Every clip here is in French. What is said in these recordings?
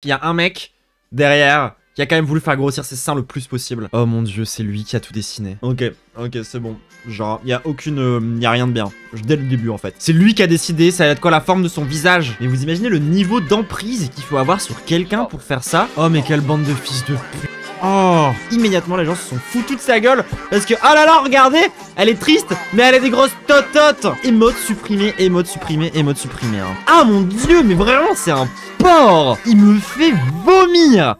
Il y a un mec derrière qui a quand même voulu faire grossir ses seins le plus possible. Oh mon dieu, c'est lui qui a tout dessiné. Ok, c'est bon. Genre, il y a aucune... y a rien de bien. Dès le début, en fait. C'est lui qui a décidé, ça va être quoi la forme de son visage. Mais vous imaginez le niveau d'emprise qu'il faut avoir sur quelqu'un pour faire ça? Oh, mais quelle bande de fils de pute. Oh, immédiatement les gens se sont foutus de sa gueule parce que, oh là là, regardez, elle est triste, mais elle a des grosses tototes. Émote supprimée, émote supprimée, émote supprimée. Hein. Ah mon dieu, mais vraiment, c'est un porc. Il me fait vomir.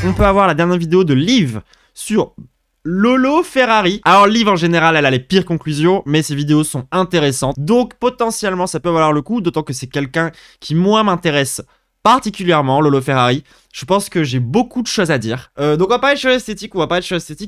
On peut avoir la dernière vidéo de Liv sur Lolo Ferrari. Alors Liv en général elle a les pires conclusions, mais ses vidéos sont intéressantes, donc potentiellement ça peut valoir le coup, d'autant que c'est quelqu'un qui moi m'intéresse particulièrement, Lolo Ferrari. Je pense que j'ai beaucoup de choses à dire. Donc on va parler de choses esthétiques,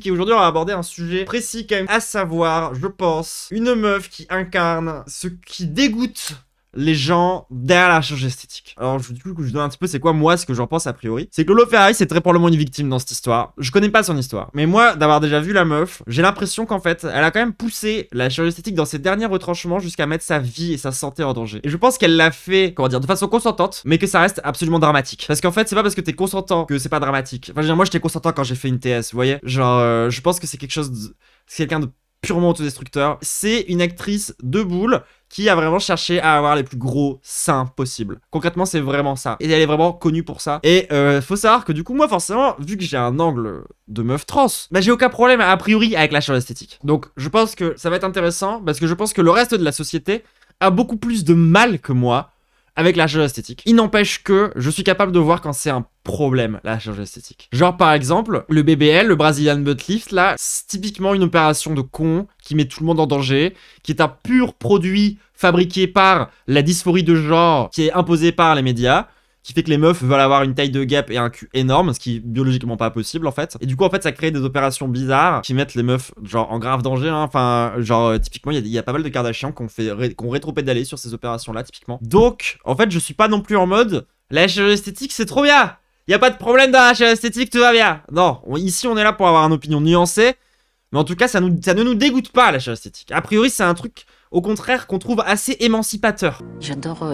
et aujourd'hui on va aborder un sujet précis quand même, à savoir, je pense, une meuf qui incarne ce qui dégoûte les gens derrière la chirurgie esthétique. Alors du coup je donne un petit peu c'est quoi moi ce que j'en pense a priori. C'est que Lolo Ferrari c'est très probablement une victime dans cette histoire. Je connais pas son histoire. Mais moi d'avoir déjà vu la meuf, j'ai l'impression qu'en fait elle a quand même poussé la chirurgie esthétique dans ses derniers retranchements jusqu'à mettre sa vie et sa santé en danger. Et je pense qu'elle l'a fait, comment dire, de façon consentante, mais que ça reste absolument dramatique. Parce qu'en fait c'est pas parce que t'es consentant que c'est pas dramatique. Enfin je veux dire, moi j'étais consentant quand j'ai fait une TS, vous voyez. Genre je pense que c'est quelque chose de... c'est quelqu'un de purement autodestructeur. C'est une actrice de boule qui a vraiment cherché à avoir les plus gros seins possibles. Concrètement, c'est vraiment ça. Et elle est vraiment connue pour ça. Et faut savoir que du coup, moi, forcément, vu que j'ai un angle de meuf trans, bah j'ai aucun problème, a priori, avec la chirurgie esthétique. Donc, je pense que ça va être intéressant, parce que je pense que le reste de la société a beaucoup plus de mal que moi avec la chirurgie esthétique. Il n'empêche que je suis capable de voir quand c'est un problème, la chirurgie esthétique. Genre par exemple, le BBL, le Brazilian Butt Lift, là, c'est typiquement une opération de con qui met tout le monde en danger, qui est un pur produit fabriqué par la dysphorie de genre qui est imposée par les médias, qui fait que les meufs veulent avoir une taille de gap et un cul énorme, ce qui est biologiquement pas possible en fait. Et du coup en fait ça crée des opérations bizarres qui mettent les meufs genre en grave danger, hein. Enfin genre typiquement il y a pas mal de Kardashians qui ont rétropédalé sur ces opérations là typiquement. Donc en fait je suis pas non plus en mode la chirurgie esthétique c'est trop bien, y a pas de problème dans la chirurgie esthétique, tout va bien. Non, ici on est là pour avoir une opinion nuancée, mais en tout cas ça ne nous dégoûte pas la chirurgie esthétique. A priori c'est un truc au contraire qu'on trouve assez émancipateur. J'adore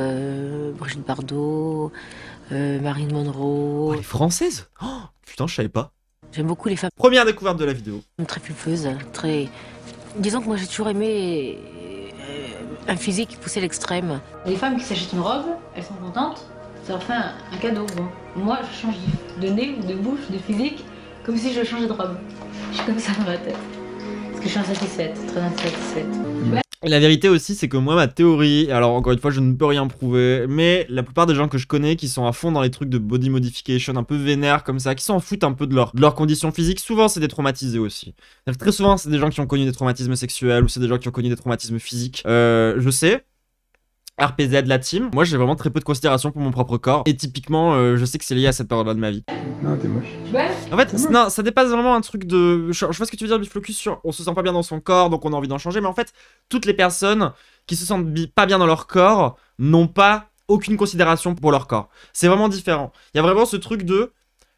Brigitte Bardot, Marilyn Monroe. Oh, elle est française? Oh, putain, je savais pas. J'aime beaucoup les femmes. Première découverte de la vidéo. Très pulpeuses, très... Disons que moi j'ai toujours aimé un physique poussé à l'extrême. Les femmes qui s'achètent une robe, elles sont contentes, ça leur fait un cadeau. Bon, moi je change de nez, de bouche, de physique, comme si je changeais de robe. Je suis comme ça dans la tête. Parce que je suis insatisfaite, très insatisfaite. Et la vérité aussi, c'est que moi, ma théorie, alors encore une fois, je ne peux rien prouver, mais la plupart des gens que je connais qui sont à fond dans les trucs de body modification, un peu vénères comme ça, qui s'en foutent un peu de leur condition physique, souvent c'est des traumatisés aussi. Très souvent, c'est des gens qui ont connu des traumatismes sexuels ou c'est des gens qui ont connu des traumatismes physiques. Je sais. RPZ la team, moi j'ai vraiment très peu de considération pour mon propre corps et typiquement je sais que c'est lié à cette période là de ma vie. Non t'es moche. Ouais. En fait non, ça dépasse vraiment un truc de... Je vois ce que tu veux dire, Biflocus, sur on se sent pas bien dans son corps donc on a envie d'en changer, mais en fait toutes les personnes qui se sentent pas bien dans leur corps n'ont pas aucune considération pour leur corps. C'est vraiment différent. Il y a vraiment ce truc de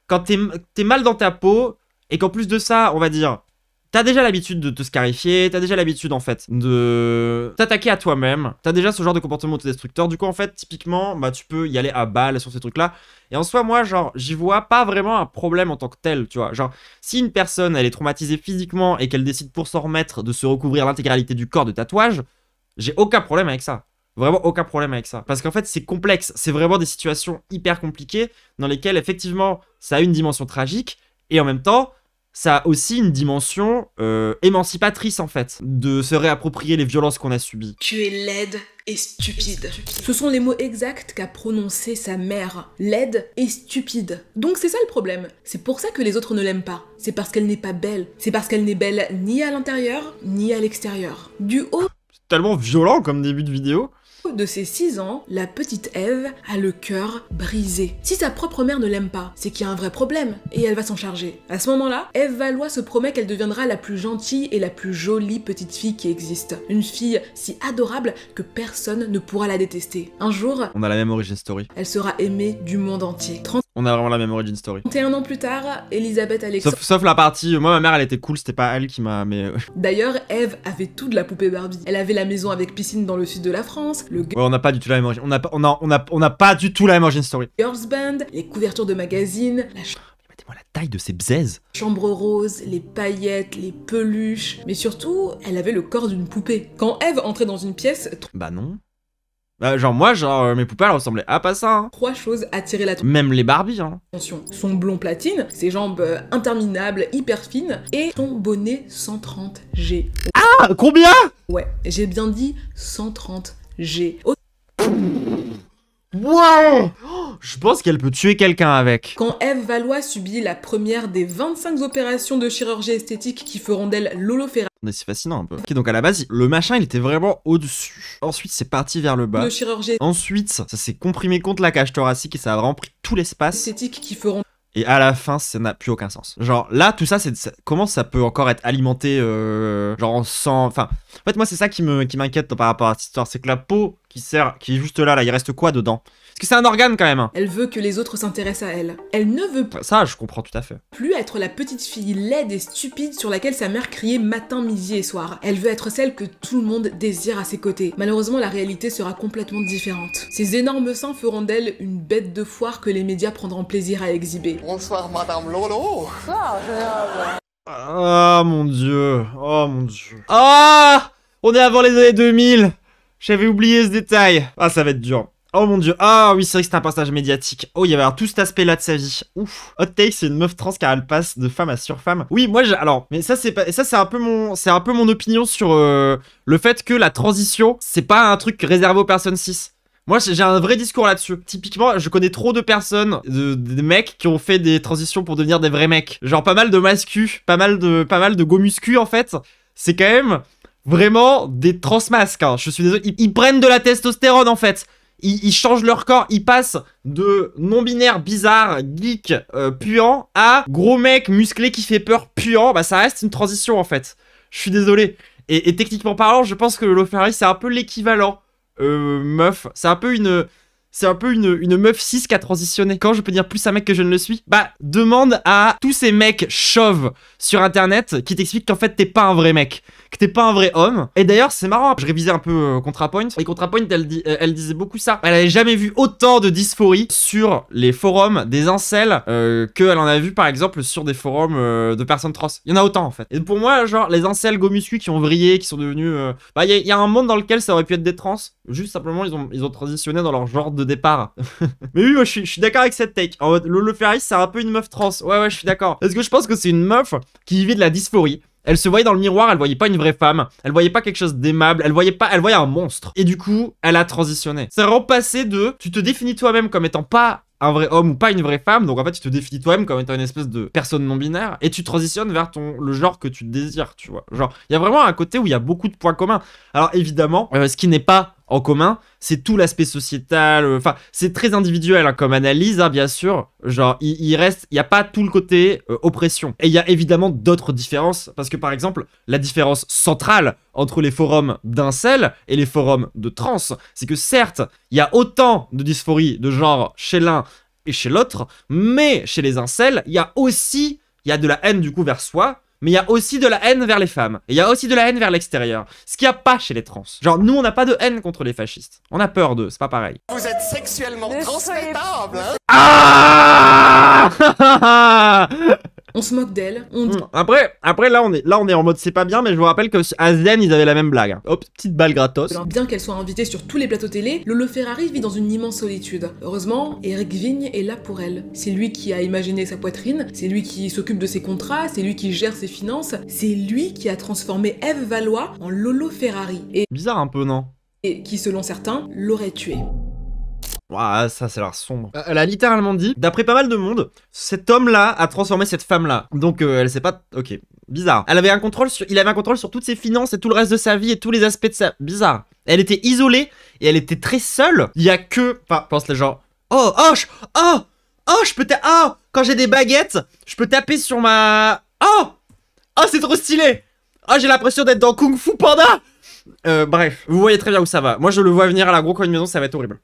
quand t'es mal dans ta peau et qu'en plus de ça on va dire t'as déjà l'habitude de te scarifier, t'as déjà l'habitude en fait de t'attaquer à toi-même, t'as déjà ce genre de comportement autodestructeur, du coup en fait typiquement bah tu peux y aller à balle sur ces trucs là, et en soi moi genre j'y vois pas vraiment un problème en tant que tel, tu vois, genre si une personne elle est traumatisée physiquement et qu'elle décide pour s'en remettre de se recouvrir l'intégralité du corps de tatouage, j'ai aucun problème avec ça. Vraiment aucun problème avec ça. Parce qu'en fait, c'est complexe. C'est vraiment des situations hyper compliquées dans lesquelles, effectivement, ça a une dimension tragique. Et en même temps, ça a aussi une dimension émancipatrice en fait, de se réapproprier les violences qu'on a subies. Tu es laide et stupide. Ce sont les mots exacts qu'a prononcé sa mère. Laide et stupide. Donc c'est ça le problème. C'est pour ça que les autres ne l'aiment pas. C'est parce qu'elle n'est pas belle. C'est parce qu'elle n'est belle ni à l'intérieur, ni à l'extérieur. Du haut C'est tellement violent comme début de vidéo. de ses 6 ans, la petite Ève a le cœur brisé. Si sa propre mère ne l'aime pas, c'est qu'il y a un vrai problème, et elle va s'en charger. À ce moment-là, Ève Valois se promet qu'elle deviendra la plus gentille et la plus jolie petite fille qui existe. Une fille si adorable que personne ne pourra la détester. Un jour, on a la même origin story. elle sera aimée du monde entier. On a vraiment la même origin story. 31 ans plus tard, Elisabeth Alexandre... Sauf la partie, moi ma mère elle était cool, c'était pas elle qui m'a... mais... D'ailleurs, Eve avait tout de la poupée Barbie. Elle avait la maison avec piscine dans le sud de la France, le Ouais, on n'a pas du tout la même origin, on n'a pas du tout la même origin story. girls band, les couvertures de magazines, la Mettez-moi la taille de ces bzaises. chambre rose, les paillettes, les peluches, mais surtout, elle avait le corps d'une poupée. Quand Eve entrait dans une pièce, Bah non. Bah, genre moi, mes poupées elles ressemblaient à pas ça. Hein. 3 choses attiraient l'attention. Même les Barbie, hein. Son blond platine, ses jambes interminables, hyper fines, et son bonnet 130G. Ah, combien? Ouais, j'ai bien dit 130G. Wow! Je pense qu'elle peut tuer quelqu'un avec. Quand Eve Valois subit la première des 25 opérations de chirurgie esthétique qui feront d'elle Lolo Ferrari C'est fascinant un peu. Ok, donc à la base, le machin il était vraiment au-dessus. Ensuite, c'est parti vers le bas. de chirurgie Ensuite, ça s'est comprimé contre la cage thoracique et ça a vraiment pris tout l'espace. esthétique qui feront Et à la fin, ça n'a plus aucun sens. Genre là, tout ça, comment ça peut encore être alimenté, genre sans... Enfin, en fait, moi, c'est ça qui m'inquiète par rapport à cette histoire. C'est que la peau qui est juste là, il reste quoi dedans? Parce que c'est un organe quand même. Hein. Elle veut que les autres s'intéressent à elle. Elle ne veut Ça, je comprends tout à fait. plus être la petite fille laide et stupide sur laquelle sa mère criait matin, midi et soir. Elle veut être celle que tout le monde désire à ses côtés. Malheureusement, la réalité sera complètement différente. Ces énormes seins feront d'elle une bête de foire que les médias prendront plaisir à exhiber. Bonsoir, Madame Lolo. Oh mon dieu. Oh mon dieu. Ah, on est avant les années 2000. J'avais oublié ce détail. Ah, ça va être dur. Oh mon dieu. Ah oui, c'est vrai que c'est un passage médiatique. Oh, il y avait tout cet aspect-là de sa vie. Ouf. Hot take, c'est une meuf trans car elle passe de femme à surfemme. Oui, moi, alors, mais ça, c'est pas... Et ça, c'est un peu mon opinion sur le fait que la transition, c'est pas un truc réservé aux personnes cis. Moi, j'ai un vrai discours là-dessus. Typiquement, je connais trop de personnes, des mecs qui ont fait des transitions pour devenir des vrais mecs. Genre pas mal de mascus, pas mal de go muscu en fait. C'est quand même vraiment des transmasques. Hein. Je suis désolé. Ils prennent de la testostérone en fait. Ils changent leur corps, ils passent de non-binaire bizarre, geek, puant, à gros mec musclé qui fait peur, puant. Bah ça reste une transition en fait. Je suis désolé. Et techniquement parlant, je pense que le Lolo Ferrari c'est un peu l'équivalent. Meuf, c'est un peu une meuf cis qui a transitionné. Quand je peux dire plus un mec que je ne le suis, bah demande à tous ces mecs chauves sur internet qui t'expliquent qu'en fait t'es pas un vrai mec, que t'es pas un vrai homme. Et d'ailleurs c'est marrant, je révisais un peu ContraPoint, et ContraPoint elle disait beaucoup ça. Elle avait jamais vu autant de dysphorie sur les forums des incels qu'elle en a vu par exemple sur des forums de personnes trans. Il y en a autant en fait. Et pour moi genre les incels go muscu qui ont vrillé, qui sont devenus... Bah il y a un monde dans lequel ça aurait pu être des trans, juste simplement ils ont transitionné dans leur genre de départ. Mais oui, moi je suis d'accord avec cette take. En mode, Lolo Ferrari c'est un peu une meuf trans. Ouais, je suis d'accord. Parce que je pense que c'est une meuf qui vivait de la dysphorie. Elle se voyait dans le miroir, elle voyait pas une vraie femme, elle voyait pas quelque chose d'aimable, elle voyait un monstre. Et du coup, elle a transitionné. C'est vraiment passé de, tu te définis toi-même comme étant pas un vrai homme ou pas une vraie femme, donc en fait tu te définis toi-même comme étant une espèce de personne non binaire, et tu transitionnes vers le genre que tu désires, tu vois. Genre, il y a vraiment un côté où il y a beaucoup de points communs. Alors évidemment, ce qui n'est pas en commun, c'est tout l'aspect sociétal, enfin, c'est très individuel hein, comme analyse, hein, bien sûr, genre, il y a pas tout le côté oppression. Et il y a évidemment d'autres différences, parce que par exemple, la différence centrale entre les forums d'incel et les forums de trans, c'est que certes, il y a autant de dysphorie de genre chez l'un et chez l'autre, mais chez les incels, il y a de la haine du coup vers soi, mais il y a aussi de la haine vers les femmes. Et il y a aussi de la haine vers l'extérieur. Ce qu'il n'y a pas chez les trans. Genre, nous, on n'a pas de haine contre les fascistes. On a peur d'eux, c'est pas pareil. Vous êtes sexuellement transmettable, hein? Ah On se moque d'elle, on dit Après là on est en mode c'est pas bien, mais je vous rappelle que à Zen ils avaient la même blague. Hein. Hop, petite balle gratos. alors bien qu'elle soit invitée sur tous les plateaux télé, Lolo Ferrari vit dans une immense solitude. Heureusement, Eric Vigne est là pour elle. C'est lui qui a imaginé sa poitrine, c'est lui qui s'occupe de ses contrats, c'est lui qui gère ses finances, c'est lui qui a transformé Eve Valois en Lolo Ferrari. Bizarre un peu, non? Et qui, selon certains, l'aurait tué. Ouah, ça, c'est l'air sombre. Elle a littéralement dit, d'après pas mal de monde, cet homme-là a transformé cette femme-là. Donc, elle sait pas... Ok, bizarre. Il avait un contrôle sur toutes ses finances et tout le reste de sa vie et tous les aspects de sa... Bizarre. Elle était isolée et elle était très seule. Il y a que... Enfin, pense les gens... je peux quand j'ai des baguettes, je peux taper sur ma... Oh, c'est trop stylé. J'ai l'impression d'être dans Kung Fu Panda. Bref, vous voyez très bien où ça va. Moi, je le vois venir à la gros coin de maison, ça va être horrible.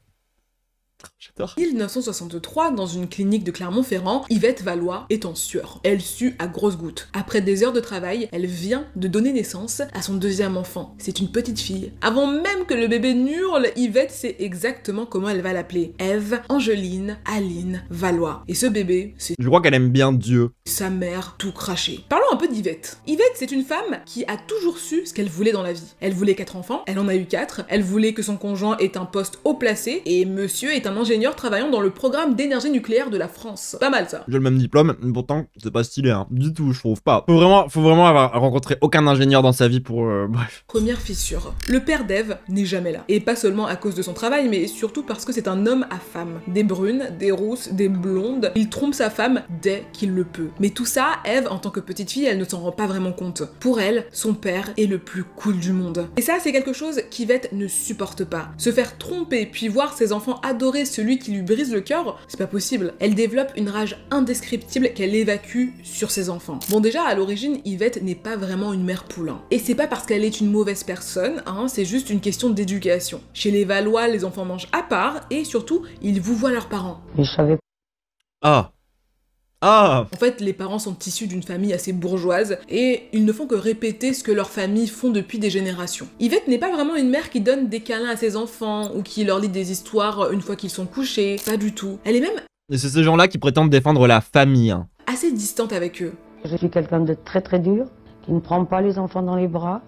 j'adore. 1963, dans une clinique de Clermont-Ferrand, Yvette Valois est en sueur. Elle sue à grosses gouttes. Après des heures de travail, elle vient de donner naissance à son deuxième enfant. C'est une petite fille. Avant même que le bébé n'hurle, Yvette sait exactement comment elle va l'appeler. Ève, Angeline, Aline, Valois. Et ce bébé, c'est Je crois qu'elle aime bien Dieu. sa mère tout craché. Parlons un peu d'Yvette. Yvette, c'est une femme qui a toujours su ce qu'elle voulait dans la vie. Elle voulait 4 enfants, elle en a eu 4. Elle voulait que son conjoint ait un poste haut placé, et monsieur est un ingénieur travaillant dans le programme d'énergie nucléaire de la France. Pas mal ça. J'ai le même diplôme, mais pourtant, c'est pas stylé, hein. Du tout, je trouve pas. Faut vraiment avoir rencontré aucun ingénieur dans sa vie pour... bref. Première fissure. Le père d'Ève n'est jamais là. Et pas seulement à cause de son travail, mais surtout parce que c'est un homme à femme. Des brunes, des rousses, des blondes. Il trompe sa femme dès qu'il le peut. Mais tout ça, Ève, en tant que petite fille, elle ne s'en rend pas vraiment compte. Pour elle, son père est le plus cool du monde. Et ça, c'est quelque chose qu'Yvette ne supporte pas. Se faire tromper, puis voir ses enfants adorer celui qui lui brise le cœur, c'est pas possible. Elle développe une rage indescriptible qu'elle évacue sur ses enfants. Bon, déjà, à l'origine, Yvette n'est pas vraiment une mère poulain. Et c'est pas parce qu'elle est une mauvaise personne, hein, c'est juste une question d'éducation. Chez les Valois, les enfants mangent à part, et surtout, ils vous voient leurs parents. Mais je savais Ah. Ah. En fait, les parents sont issus d'une famille assez bourgeoise et ils ne font que répéter ce que leurs familles font depuis des générations. Yvette n'est pas vraiment une mère qui donne des câlins à ses enfants ou qui leur lit des histoires une fois qu'ils sont couchés, pas du tout. Elle est même Et c'est ces gens-là qui prétendent défendre la famille, hein. assez distante avec eux. Je suis quelqu'un de très très dur, qui ne prend pas les enfants dans les bras,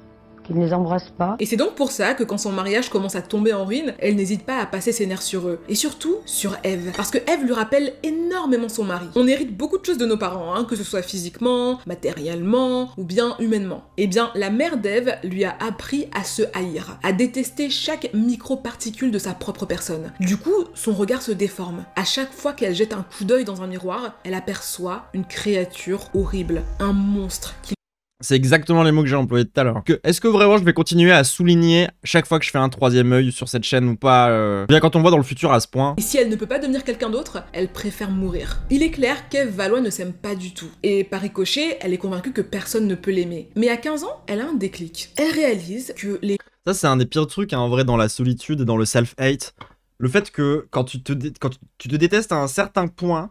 qui ne les embrasse pas. Et c'est donc pour ça que quand son mariage commence à tomber en ruine, elle n'hésite pas à passer ses nerfs sur eux. Et surtout, sur Ève. Parce que Ève lui rappelle énormément son mari. On hérite beaucoup de choses de nos parents, hein, que ce soit physiquement, matériellement, ou bien humainement. Et bien, la mère d'Ève lui a appris à se haïr, à détester chaque micro-particule de sa propre personne. Du coup, son regard se déforme. À chaque fois qu'elle jette un coup d'œil dans un miroir, elle aperçoit une créature horrible, un monstre qui C'est exactement les mots que j'ai employés tout à l'heure. Est-ce que vraiment je vais continuer à souligner chaque fois que je fais un troisième œil sur cette chaîne ou pas bien quand on voit dans le futur à ce point. Et si elle ne peut pas devenir quelqu'un d'autre, elle préfère mourir. Il est clair qu'Ève Valois ne s'aime pas du tout. Et par ricochet, elle est convaincue que personne ne peut l'aimer. Mais à 15 ans, elle a un déclic. Elle réalise que les... Ça, c'est un des pires trucs, hein, en vrai, dans la solitude et dans le self-hate. Le fait que quand tu te détestes à un certain point,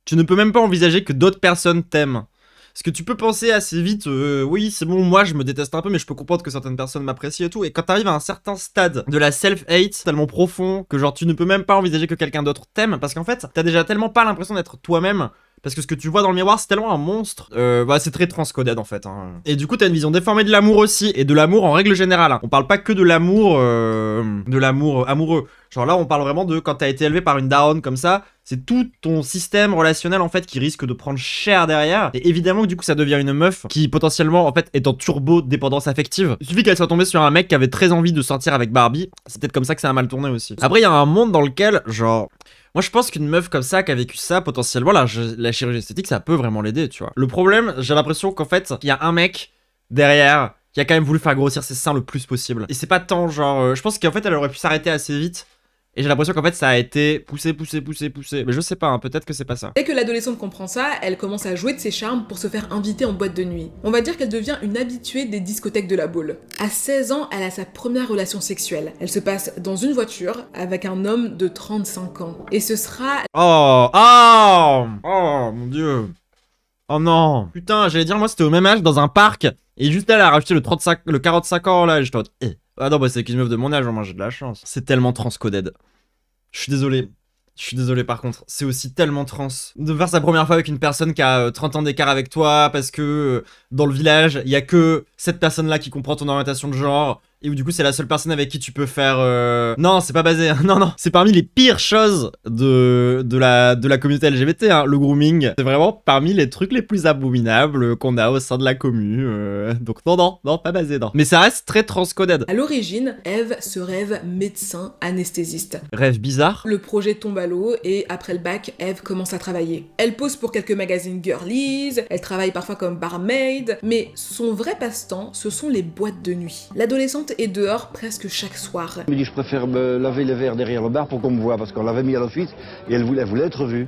tu ne peux même pas envisager que d'autres personnes t'aiment. Parce que tu peux penser assez vite, oui, c'est bon, moi je me déteste un peu, mais je peux comprendre que certaines personnes m'apprécient et tout. Et quand t'arrives à un certain stade de la self-hate tellement profond que genre tu ne peux même pas envisager que quelqu'un d'autre t'aime, parce qu'en fait, t'as déjà tellement pas l'impression d'être toi-même. Parce que ce que tu vois dans le miroir, c'est tellement un monstre. C'est très transcoded en fait. Hein. Et du coup, t'as une vision déformée de l'amour aussi. Et de l'amour en règle générale. Hein. On parle pas que de l'amour amoureux. Genre là, on parle vraiment de quand t'as été élevé par une daronne comme ça. C'est tout ton système relationnel en fait qui risque de prendre cher derrière. Et évidemment que du coup, ça devient une meuf qui potentiellement en fait est en turbo dépendance affective. Il suffit qu'elle soit tombée sur un mec qui avait très envie de sortir avec Barbie. C'est peut-être comme ça que ça a mal tourné aussi. Après, il y a un monde dans lequel, genre... Moi, je pense qu'une meuf comme ça, qui a vécu ça, potentiellement, la chirurgie esthétique, ça peut vraiment l'aider, tu vois. Le problème, j'ai l'impression qu'en fait, il y a un mec derrière qui a quand même voulu faire grossir ses seins le plus possible. Et c'est pas tant, genre... je pense qu'en fait, elle aurait pu s'arrêter assez vite. Et j'ai l'impression qu'en fait, ça a été poussé. Mais je sais pas, hein, peut-être que c'est pas ça. Dès que l'adolescente comprend ça, elle commence à jouer de ses charmes pour se faire inviter en boîte de nuit. On va dire qu'elle devient une habituée des discothèques de la boule. À 16 ans, elle a sa première relation sexuelle. Elle se passe dans une voiture avec un homme de 35 ans. Et ce sera... Oh, mon dieu. Oh non. Putain, j'allais dire, moi, c'était au même âge, dans un parc. Et juste là, elle a rajouté le 45 ans, là, et j'étais en mode, Ah non, bah c'est qu'une meuf de mon âge, moi j'ai de la chance. C'est tellement transcoded. Je suis désolé par contre. C'est aussi tellement trans. De faire sa première fois avec une personne qui a 30 ans d'écart avec toi, parce que dans le village, il y a que cette personne-là qui comprend ton orientation de genre. Et où du coup c'est la seule personne avec qui tu peux faire... Non, c'est pas basé, non. C'est parmi les pires choses de la communauté LGBT, hein. Le grooming, c'est vraiment parmi les trucs les plus abominables qu'on a au sein de la commu. Donc non, pas basé, non. Mais ça reste très transcoded. À l'origine, Ève se rêve médecin anesthésiste. Rêve bizarre. Le projet tombe à l'eau et après le bac, Ève commence à travailler. Elle pose pour quelques magazines girlies, elle travaille parfois comme barmaid, mais son vrai passe-temps, ce sont les boîtes de nuit. L'adolescente est dehors presque chaque soir. Elle me dit je préfère me laver les verres derrière le bar pour qu'on me voit parce qu'on l'avait mis à l'office et elle voulait être vue.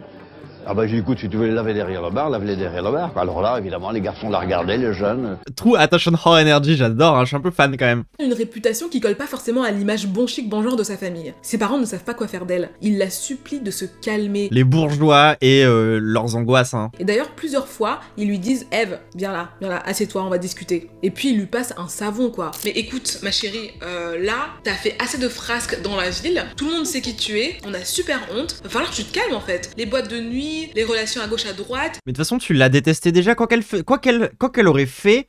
Ah bah j'ai dit, écoute, si tu veux les laver derrière le bar, lave-les derrière le bar. Alors là, évidemment, les garçons la regardaient, les jeunes. True Attention Whore Energy, j'adore, hein, je suis un peu fan quand même. Une réputation qui colle pas forcément à l'image bon chic bon genre de sa famille. Ses parents ne savent pas quoi faire d'elle. Ils la supplient de se calmer. Les bourgeois et leurs angoisses, hein. Et d'ailleurs, plusieurs fois, ils lui disent « Eve, viens là, assieds-toi, on va discuter. » Et puis, ils lui passent un savon, quoi. Mais écoute, ma chérie, là, t'as fait assez de frasques dans la ville, tout le monde sait qui tu es, on a super honte, va falloir que tu te calmes, en fait. Les boîtes de nuit, les relations à gauche à droite... Mais de toute façon, tu l'as détestée déjà, quoi qu'elle aurait fait...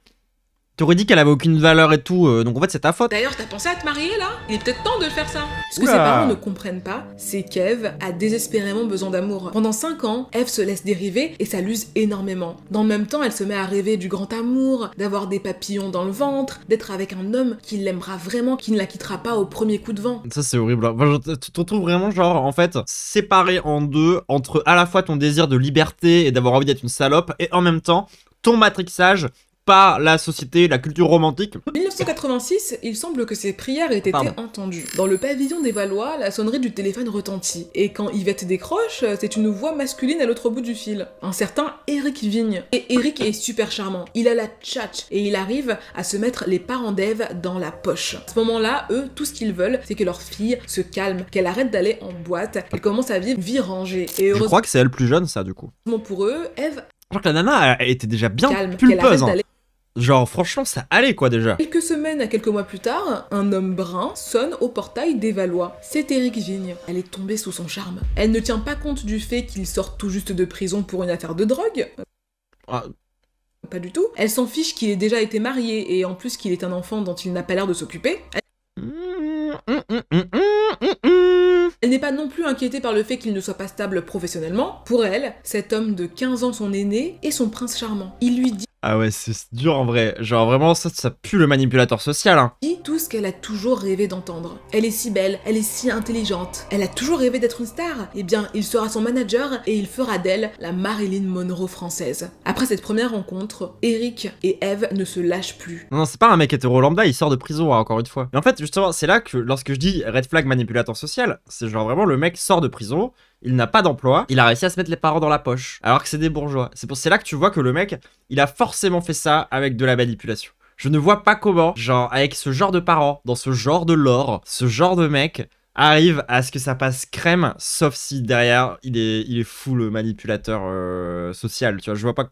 T'aurais dit qu'elle avait aucune valeur et tout, donc en fait c'est ta faute. D'ailleurs, t'as pensé à te marier là? Il est peut-être temps de le faire ça. Ce que Oula. ses parents ne comprennent pas, c'est qu'Eve a désespérément besoin d'amour. Pendant 5 ans, Eve se laisse dériver et ça l'use énormément. Dans le même temps, elle se met à rêver du grand amour, d'avoir des papillons dans le ventre, d'être avec un homme qui l'aimera vraiment, qui ne la quittera pas au premier coup de vent. Ça c'est horrible. Enfin, tu te retrouves vraiment genre en fait séparé en deux entre à la fois ton désir de liberté et d'avoir envie d'être une salope et en même temps ton matrixage par la société, la culture romantique. En 1986, il semble que ses prières aient été entendues. Dans le pavillon des Valois, la sonnerie du téléphone retentit. Et quand Yvette décroche, c'est une voix masculine à l'autre bout du fil. Un certain Éric Vigne. Et Éric est super charmant. Il a la tchatch et il arrive à se mettre les parents d'Eve dans la poche. À ce moment-là, eux, tout ce qu'ils veulent, c'est que leur fille se calme, qu'elle arrête d'aller en boîte, qu'elle commence à vivre une vie rangée. Et Je crois que c'est elle plus jeune, ça, du coup. pour eux, Eve... Je crois que la nana, elle était déjà bien calme, pulpeuse, hein. Genre, franchement, ça allait, quoi, déjà. Quelques semaines à quelques mois plus tard, un homme brun sonne au portail des Valois. C'est Éric Vigne. Elle est tombée sous son charme. Elle ne tient pas compte du fait qu'il sort tout juste de prison pour une affaire de drogue. Pas du tout. Elle s'en fiche qu'il ait déjà été marié, et en plus qu'il est un enfant dont il n'a pas l'air de s'occuper. Elle n'est pas non plus inquiétée par le fait qu'il ne soit pas stable professionnellement. Pour elle, cet homme de 15 ans, son aîné, est son prince charmant. Il lui dit Ah ouais, c'est dur en vrai. Genre vraiment, ça pue le manipulateur social, hein. tout ce qu'elle a toujours rêvé d'entendre. Elle est si belle, elle est si intelligente. Elle a toujours rêvé d'être une star. Eh bien, il sera son manager et il fera d'elle la Marilyn Monroe française. Après cette première rencontre, Éric et Eve ne se lâchent plus. Non, c'est pas un mec hétéro lambda, il sort de prison, hein, encore une fois. Mais en fait, justement, c'est là que lorsque je dis red flag manipulateur social, c'est genre vraiment le mec sort de prison, il n'a pas d'emploi, il a réussi à se mettre les parents dans la poche, alors que c'est des bourgeois. C'est là que tu vois que le mec, il a forcément fait ça avec de la manipulation. Je ne vois pas comment, genre, avec ce genre de parents, dans ce genre de lore, ce genre de mec arrive à ce que ça passe crème, sauf si derrière, il est full manipulateur social, tu vois, je vois pas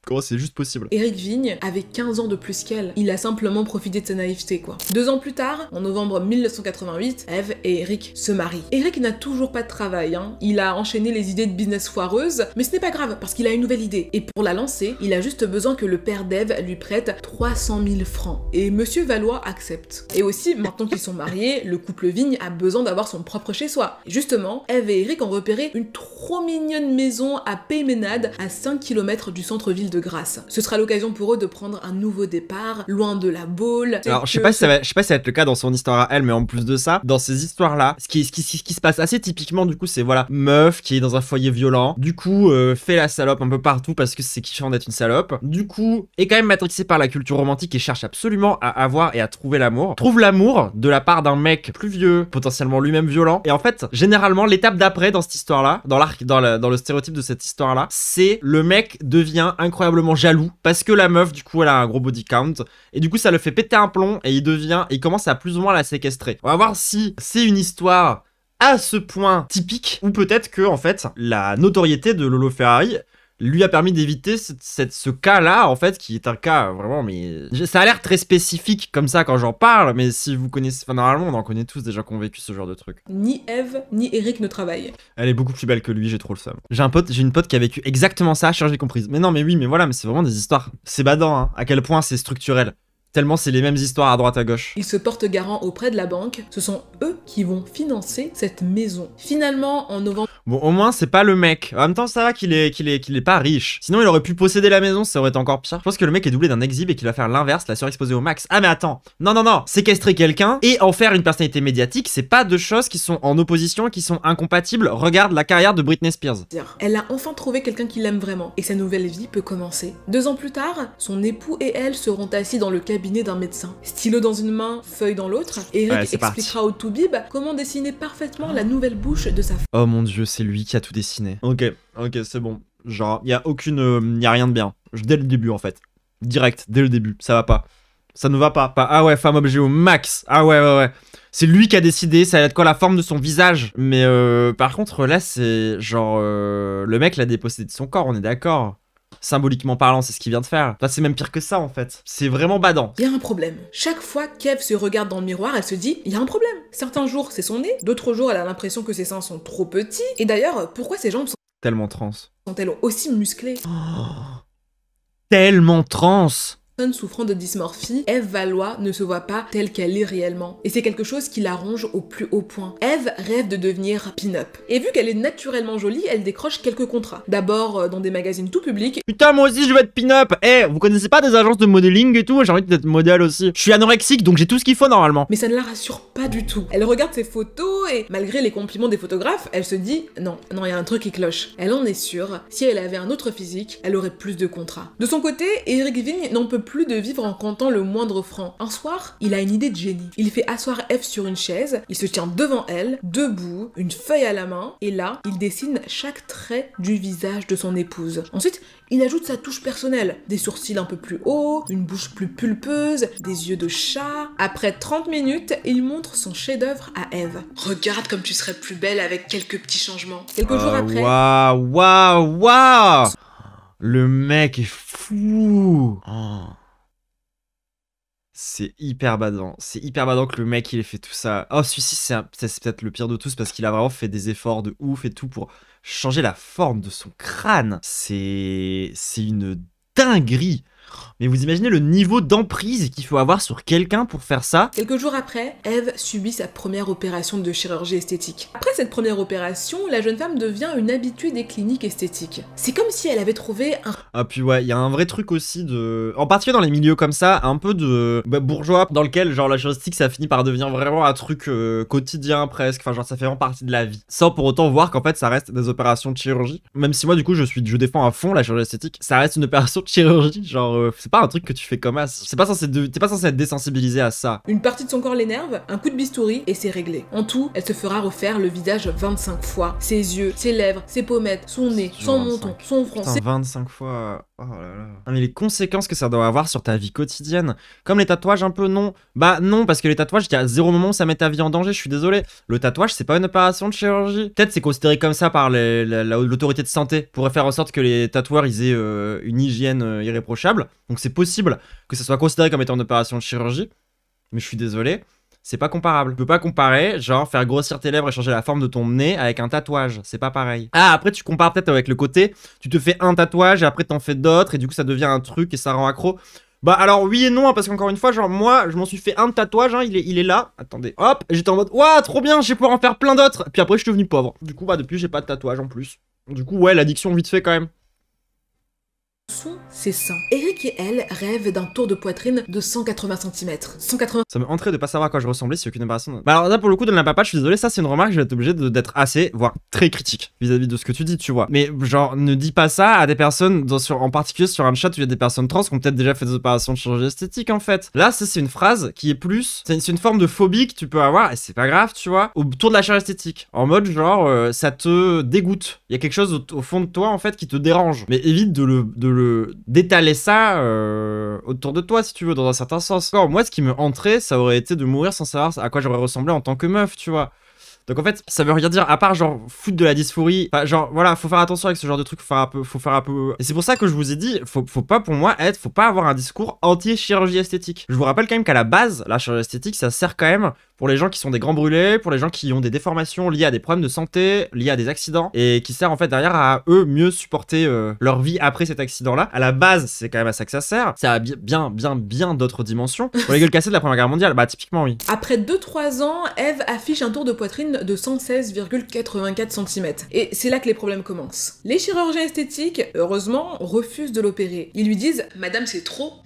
comment c'est juste possible. Éric Vigne avait 15 ans de plus qu'elle. Il a simplement profité de sa naïveté, quoi. 2 ans plus tard, en novembre 1988, Eve et Éric se marient. Éric n'a toujours pas de travail, hein. Il a enchaîné les idées de business foireuses, mais ce n'est pas grave, parce qu'il a une nouvelle idée. Et pour la lancer, il a juste besoin que le père d'Eve lui prête 300 000 francs. Et Monsieur Valois accepte. Et aussi, maintenant qu'ils sont mariés, le couple Vigne a besoin d'avoir son propre chez-soi. Et justement, Eve et Éric ont repéré une trop mignonne maison à Peymeinade, à 5 km du centre-ville de Grasse. Ce sera l'occasion pour eux de prendre un nouveau départ, loin de la Baule. Alors, je sais pas si ça va être le cas dans son histoire à elle, mais en plus de ça, dans ces histoires-là, ce qui se passe assez typiquement, du coup, c'est voilà, meuf qui est dans un foyer violent, du coup, fait la salope un peu partout parce que c'est kiffant d'être une salope, du coup, est quand même matrixée par la culture romantique et cherche absolument à avoir et à trouver l'amour. Trouve l'amour de la part d'un mec plus vieux, potentiellement lui-même violent, et en fait, généralement, l'étape d'après dans cette histoire-là, dans le stéréotype de cette histoire-là, c'est le mec devient incroyablement jaloux parce que la meuf du coup elle a un gros body count et du coup ça le fait péter un plomb et il commence à plus ou moins la séquestrer. On va voir si c'est une histoire à ce point typique ou peut-être que en fait la notoriété de Lolo Ferrari lui a permis d'éviter ce cas-là, en fait, qui est un cas vraiment, mais... Ça a l'air très spécifique comme ça quand j'en parle, mais si vous connaissez... Enfin, normalement, on en connaît tous déjà qui ont vécu ce genre de truc. Ni Eve, ni Éric ne travaillent. Elle est beaucoup plus belle que lui, j'ai trop le seum. J'ai une pote qui a vécu exactement ça, chirurgie comprise. Mais non, mais oui, mais voilà, mais c'est vraiment des histoires. C'est badant, hein, à quel point c'est structurel. Tellement c'est les mêmes histoires à droite à gauche. Ils se portent garant auprès de la banque, ce sont eux qui vont financer cette maison. Finalement, en novembre... Bon, au moins, c'est pas le mec. En même temps, ça va qu'il est pas riche. Sinon, il aurait pu posséder la maison, ça aurait été encore pire. Je pense que le mec est doublé d'un exhibe et qu'il va faire l'inverse, la surexposer au max. Ah, mais attends. Non. Séquestrer quelqu'un et en faire une personnalité médiatique, c'est pas deux choses qui sont en opposition et qui sont incompatibles. Regarde la carrière de Britney Spears. Elle a enfin trouvé quelqu'un qui l'aime vraiment et sa nouvelle vie peut commencer. 2 ans plus tard, son époux et elle seront assis dans le cabinet cabinet d'un médecin. Stylo dans une main, feuille dans l'autre, Eric Ouais, c'est expliquera au Toubib comment dessiner parfaitement la nouvelle bouche de sa femme. Oh mon dieu, c'est lui qui a tout dessiné. Ok, c'est bon. Genre, y a rien de bien. Dès le début en fait. Direct, dès le début, ça va pas. Ça ne va pas. Ah ouais, femme objet au max. Ah ouais. C'est lui qui a décidé, ça va être quoi la forme de son visage. Mais par contre, là, c'est genre... le mec l'a dépossédé de son corps, on est d'accord. Symboliquement parlant, c'est ce qu'il vient de faire. Enfin, c'est même pire que ça, en fait. C'est vraiment badant. Il y a un problème. Chaque fois qu'Eve se regarde dans le miroir, elle se dit « il y a un problème ». Certains jours, c'est son nez. D'autres jours, elle a l'impression que ses seins sont trop petits. Et d'ailleurs, pourquoi ses jambes Tellement trans. sont-elles aussi musclées? Tellement trans. Souffrant de dysmorphie, Eve Valois ne se voit pas telle qu'elle est réellement. Et c'est quelque chose qui la ronge au plus haut point. Eve rêve de devenir pin-up. Et vu qu'elle est naturellement jolie, elle décroche quelques contrats. D'abord dans des magazines tout publics. Putain, moi aussi je veux être pin-up. Vous connaissez pas des agences de modeling et tout? J'ai envie d'être modèle aussi. Je suis anorexique, donc j'ai tout ce qu'il faut normalement. Mais ça ne la rassure pas du tout. Elle regarde ses photos et malgré les compliments des photographes, elle se dit non, il y a un truc qui cloche. Elle en est sûre, si elle avait un autre physique, elle aurait plus de contrats. De son côté, Eric Vigne n'en peut plus de vivre en comptant le moindre franc. Un soir, il a une idée de génie. Il fait asseoir Eve sur une chaise, il se tient devant elle, debout, une feuille à la main, et là, il dessine chaque trait du visage de son épouse. Ensuite, il ajoute sa touche personnelle, des sourcils un peu plus hauts, une bouche plus pulpeuse, des yeux de chat. Après 30 minutes, il montre son chef-d'œuvre à Eve. Regarde comme tu serais plus belle avec quelques petits changements. Quelques jours après... Waouh. Le mec est fou. C'est hyper badant. C'est hyper badant que le mec il ait fait tout ça. Oh, celui-ci c'est peut-être le pire de tous parce qu'il a vraiment fait des efforts de ouf et tout pour changer la forme de son crâne. C'est une dinguerie. Mais vous imaginez le niveau d'emprise qu'il faut avoir sur quelqu'un pour faire ça? Quelques jours après, Eve subit sa première opération de chirurgie esthétique. Après cette première opération, la jeune femme devient une habituée des cliniques esthétiques. C'est comme si elle avait trouvé un... Ah puis ouais, il y a un vrai truc aussi de... En particulier dans les milieux comme ça, un peu de bourgeois, dans lequel genre la chirurgie esthétique ça finit par devenir vraiment un truc quotidien presque, enfin genre ça fait vraiment partie de la vie. Sans pour autant voir qu'en fait ça reste des opérations de chirurgie. Même si moi du coup je défends à fond la chirurgie esthétique, ça reste une opération de chirurgie, genre c'est pas un truc que tu fais comme as. T'es pas censé être désensibilisé à ça. Une partie de son corps l'énerve, un coup de bistouri et c'est réglé. En tout, elle se fera refaire le visage 25 fois. Ses yeux, ses lèvres, ses pommettes, son nez, son menton, son front. Putain, 25 fois... Oh là là. Ah, mais les conséquences que ça doit avoir sur ta vie quotidienne. Comme les tatouages un peu, non. Bah non, parce que les tatouages, il y a zéro moment où ça met ta vie en danger, je suis désolé. Le tatouage, c'est pas une opération de chirurgie. Peut-être c'est considéré comme ça par l'autorité de santé, pour faire en sorte que les tatoueurs, ils aient une hygiène irréprochable. Donc c'est possible que ça soit considéré comme étant une opération de chirurgie. Mais je suis désolé. C'est pas comparable. Tu peux pas comparer, genre faire grossir tes lèvres et changer la forme de ton nez avec un tatouage. C'est pas pareil. Ah, après tu compares peut-être avec le côté, tu te fais un tatouage et après t'en fais d'autres et du coup ça devient un truc et ça rend accro. Bah alors oui et non, hein, parce qu'encore une fois, genre moi, je m'en suis fait un tatouage, hein, il est là. Attendez, hop, j'étais en mode, ouah, trop bien, je vais pouvoir en faire plein d'autres. Puis après je suis devenu pauvre. Du coup, bah depuis j'ai pas de tatouage en plus. Du coup, ouais, l'addiction vite fait quand même. Sont ses seins. Eric et elle rêvent d'un tour de poitrine de 180 cm. 180... Ça me entrait de pas savoir à quoi je ressemblais si aucune opération... Bah alors là pour le coup de la papa, je suis désolé, ça c'est une remarque, je vais être obligé d'être assez, voire très critique vis-à-vis de ce que tu dis, tu vois. Mais genre, ne dis pas ça à des personnes, en particulier sur un chat où il y a des personnes trans qui ont peut-être déjà fait des opérations de chirurgie esthétique en fait. Là, ça c'est une phrase qui est plus... C'est une forme de phobie que tu peux avoir, et c'est pas grave, tu vois, autour de la chirurgie esthétique. En mode genre, ça te dégoûte. Il y a quelque chose au fond de toi en fait qui te dérange. Mais évite d'étaler ça autour de toi si tu veux dans un certain sens. Encore, moi ce qui me entrait ça aurait été de mourir sans savoir à quoi j'aurais ressemblé en tant que meuf, tu vois. Donc en fait ça veut rien dire à part genre foutre de la dysphorie, enfin, genre voilà, faut faire attention avec ce genre de truc, faut faire un peu... Et c'est pour ça que je vous ai dit, faut pas pour moi faut pas avoir un discours anti-chirurgie esthétique. Je vous rappelle quand même qu'à la base la chirurgie esthétique ça sert quand même pour les gens qui sont des grands brûlés, pour les gens qui ont des déformations liées à des problèmes de santé, liées à des accidents, et qui sert en fait derrière à eux mieux supporter leur vie après cet accident-là. À la base, c'est quand même à ça que ça sert. Ça a bien d'autres dimensions. Pour les gueules cassées de la Première Guerre mondiale, bah typiquement oui. Après 2-3 ans, Eve affiche un tour de poitrine de 116,84 cm. Et c'est là que les problèmes commencent. Les chirurgiens esthétiques, heureusement, refusent de l'opérer. Ils lui disent « Madame, c'est trop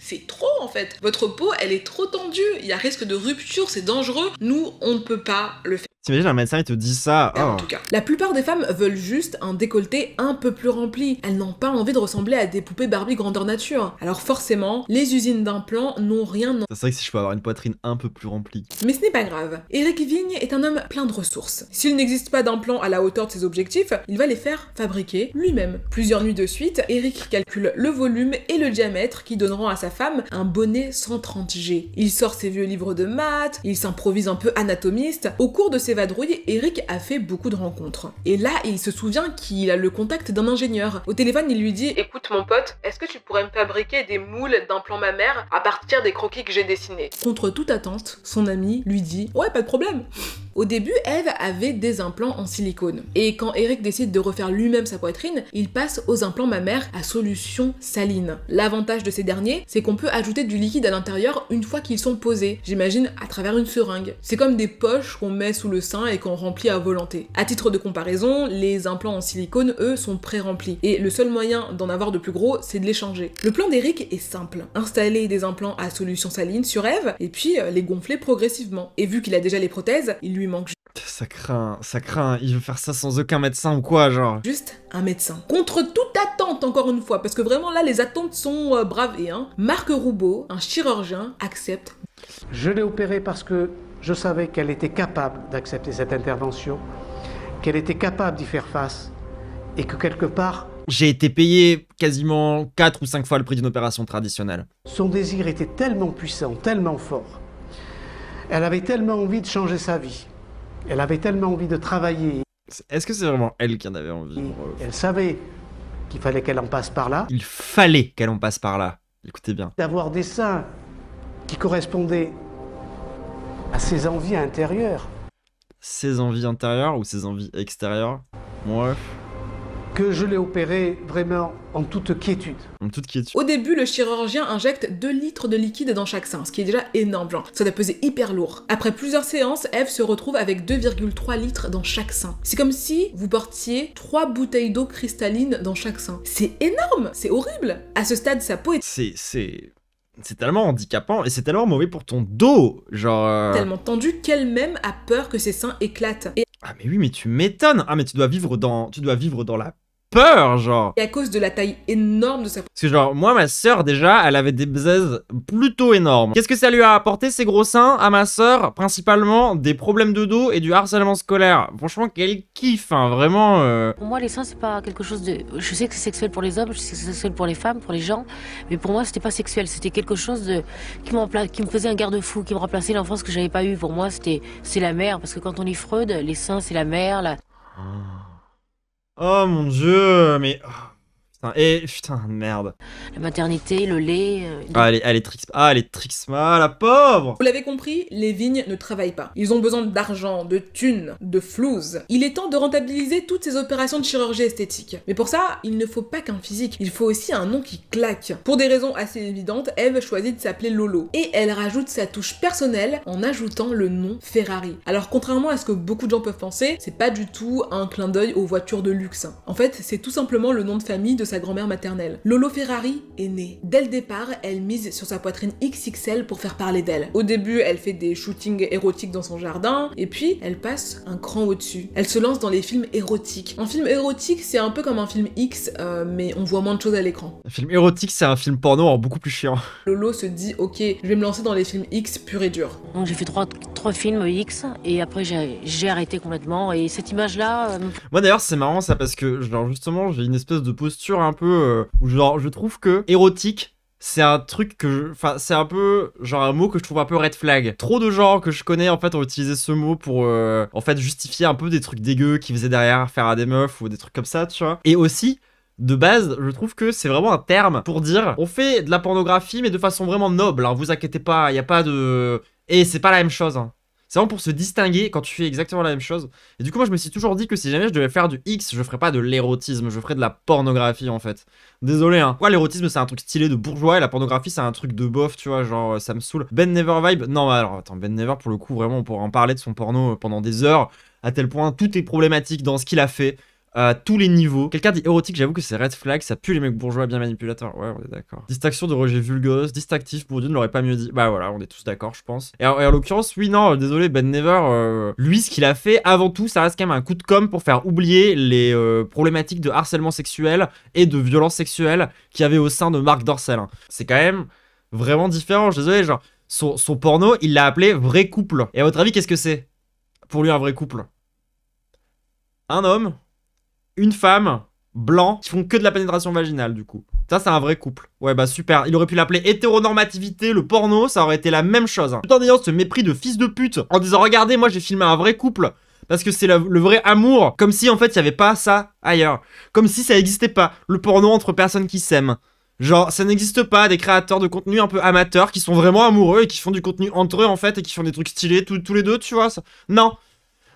en fait. Votre peau, elle est trop tendue, il y a risque de rupture, c'est dangereux. Nous, on ne peut pas le faire. » T'imagines un médecin, il te dit ça. En tout cas. La plupart des femmes veulent juste un décolleté un peu plus rempli. Elles n'ont pas envie de ressembler à des poupées Barbie grandeur nature. Alors forcément, les usines d'implants n'ont rien. C'est vrai que si je peux avoir une poitrine un peu plus remplie. Mais ce n'est pas grave. Eric Vigne est un homme plein de ressources. S'il n'existe pas d'implant à la hauteur de ses objectifs, il va les faire fabriquer lui-même. Plusieurs nuits de suite, Eric calcule le volume et le diamètre qui donneront à sa femme un bonnet 130G. Il sort ses vieux livres de maths, il s'improvise un peu anatomiste. Au cours de ses vadrouilles, Eric a fait beaucoup de rencontres. Et là, il se souvient qu'il a le contact d'un ingénieur. Au téléphone, il lui dit « Écoute mon pote, est-ce que tu pourrais me fabriquer des moules d'implants mammaires à partir des croquis que j'ai dessinés ?» Contre toute attente, son ami lui dit « Ouais, pas de problème !» Au début, Eve avait des implants en silicone. Et quand Eric décide de refaire lui-même sa poitrine, il passe aux implants mammaires à solution saline. L'avantage de ces derniers, c'est qu'on peut ajouter du liquide à l'intérieur une fois qu'ils sont posés. J'imagine à travers une seringue. C'est comme des poches qu'on met sous le sein et qu'on remplit à volonté. À titre de comparaison, les implants en silicone, eux, sont pré-remplis. Et le seul moyen d'en avoir de plus gros, c'est de les changer. Le plan d'Eric est simple. Installer des implants à solution saline sur Eve, et puis les gonfler progressivement. Et vu qu'il a déjà les prothèses, il lui manque ça craint, il veut faire ça sans aucun médecin ou quoi, genre. Juste un médecin. Contre toute attente, encore une fois, parce que vraiment là, les attentes sont bravées, hein. Marc Roubaud, un chirurgien, accepte. Je l'ai opérée parce que je savais qu'elle était capable d'accepter cette intervention, qu'elle était capable d'y faire face, et que quelque part... J'ai été payé quasiment 4 ou 5 fois le prix d'une opération traditionnelle. Son désir était tellement puissant, tellement fort. Elle avait tellement envie de changer sa vie. Elle avait tellement envie de travailler. Est-ce que c'est vraiment elle qui en avait envie? Elle savait qu'il fallait qu'elle en passe par là. Il fallait qu'elle en passe par là. Écoutez bien. D'avoir des seins qui correspondaient à ses envies intérieures. Ses envies intérieures ou ses envies extérieures? Ouais. Que je l'ai opéré vraiment en toute quiétude. En toute quiétude. Au début, le chirurgien injecte 2 litres de liquide dans chaque sein, ce qui est déjà énorme, genre. Ça doit peser hyper lourd. Après plusieurs séances, Eve se retrouve avec 2,3 litres dans chaque sein. C'est comme si vous portiez 3 bouteilles d'eau cristalline dans chaque sein. C'est énorme, c'est horrible. À ce stade, sa peau est... C'est tellement handicapant et c'est tellement mauvais pour ton dos, genre... tellement tendue qu'elle-même a peur que ses seins éclatent. Et... Ah mais oui, mais tu m'étonnes. Ah mais tu dois vivre dans la peur, genre. Et à cause de la taille énorme de sa... Parce que genre, moi, ma sœur, déjà, elle avait des bzaises plutôt énormes. Qu'est-ce que ça lui a apporté, ces gros seins, à ma sœur? Principalement, des problèmes de dos et du harcèlement scolaire. Franchement, quel kiff, hein, vraiment... Pour moi, les seins, c'est pas quelque chose de... Je sais que c'est sexuel pour les hommes, je sais que c'est sexuel pour les femmes, pour les gens, mais pour moi, c'était pas sexuel. C'était quelque chose de... qui me faisait un garde-fou, qui me remplaçait l'enfance que j'avais pas eue. Pour moi, c'est la mère, parce que quand on y Freud, les seins, c'est la mère, la... Oh mon dieu, mais... putain, merde. La maternité, le lait... elle est trixma, la pauvre. Vous l'avez compris, les vignes ne travaillent pas. Ils ont besoin d'argent, de thunes, de flouze. Il est temps de rentabiliser toutes ces opérations de chirurgie esthétique. Mais pour ça, il ne faut pas qu'un physique, il faut aussi un nom qui claque. Pour des raisons assez évidentes, Eve choisit de s'appeler Lolo. Et elle rajoute sa touche personnelle en ajoutant le nom Ferrari. Alors contrairement à ce que beaucoup de gens peuvent penser, c'est pas du tout un clin d'œil aux voitures de luxe. En fait, c'est tout simplement le nom de famille de sa grand-mère maternelle. Lolo Ferrari est née. Dès le départ, elle mise sur sa poitrine XXL pour faire parler d'elle. Au début, elle fait des shootings érotiques dans son jardin, et puis elle passe un cran au-dessus. Elle se lance dans les films érotiques. Un film érotique, c'est un peu comme un film X, mais on voit moins de choses à l'écran. Un film érotique, c'est un film porno en beaucoup plus chiant. Lolo se dit, ok, je vais me lancer dans les films X pur et dur. Donc j'ai fait trois films X, et après j'ai arrêté complètement, et cette image-là... Moi d'ailleurs, c'est marrant ça, parce que genre justement, j'ai une espèce de posture un peu... où genre, je trouve que érotique, c'est un truc que enfin, c'est un peu genre un mot que je trouve un peu red flag. Trop de gens que je connais en fait ont utilisé ce mot pour en fait justifier un peu des trucs dégueux qu'ils faisaient derrière faire à des meufs ou des trucs comme ça, tu vois. Et aussi, de base, je trouve que c'est vraiment un terme pour dire on fait de la pornographie mais de façon vraiment noble, hein, vous inquiétez pas, il y a pas de... Et c'est pas la même chose, hein. C'est vraiment pour se distinguer quand tu fais exactement la même chose. Et du coup, moi, je me suis toujours dit que si jamais je devais faire du X, je ferais pas de l'érotisme, je ferais de la pornographie, en fait. Désolé, hein. Quoi, l'érotisme, c'est un truc stylé de bourgeois, et la pornographie, c'est un truc de bof, tu vois, genre, ça me saoule. Ben Never vibe, non, alors, attends, Ben Never, pour le coup, vraiment, on pourrait en parler de son porno pendant des heures, à tel point, tout est problématique dans ce qu'il a fait. à tous les niveaux. Quelqu'un dit érotique, j'avoue que c'est red flag, ça pue les mecs bourgeois bien manipulateurs. Ouais, on est d'accord. Distraction de Roger Vulgos, distractif, Bourdieu ne l'aurait pas mieux dit. Bah voilà, on est tous d'accord, je pense. Et en l'occurrence, oui, non, désolé, Ben Never, lui, ce qu'il a fait, avant tout, ça reste quand même un coup de com' pour faire oublier les problématiques de harcèlement sexuel et de violence sexuelle qu'il y avait au sein de Marc Dorcel. Hein. C'est quand même vraiment différent, je suis désolé, genre, son porno, il l'a appelé Vrai Couple. Et à votre avis, qu'est-ce que c'est pour lui un vrai couple? Un homme, une femme, blanc, qui font que de la pénétration vaginale, du coup. Ça, c'est un vrai couple. Ouais, bah super. Il aurait pu l'appeler hétéronormativité, le porno, ça aurait été la même chose. Hein. Tout en ayant ce mépris de fils de pute, en disant, regardez, moi, j'ai filmé un vrai couple. Parce que c'est le vrai amour. Comme si, en fait, il n'y avait pas ça ailleurs. Comme si ça n'existait pas. Le porno entre personnes qui s'aiment. Genre, ça n'existe pas, des créateurs de contenu un peu amateurs qui sont vraiment amoureux et qui font du contenu entre eux, en fait, et qui font des trucs stylés tous les deux, tu vois. Ça. Non.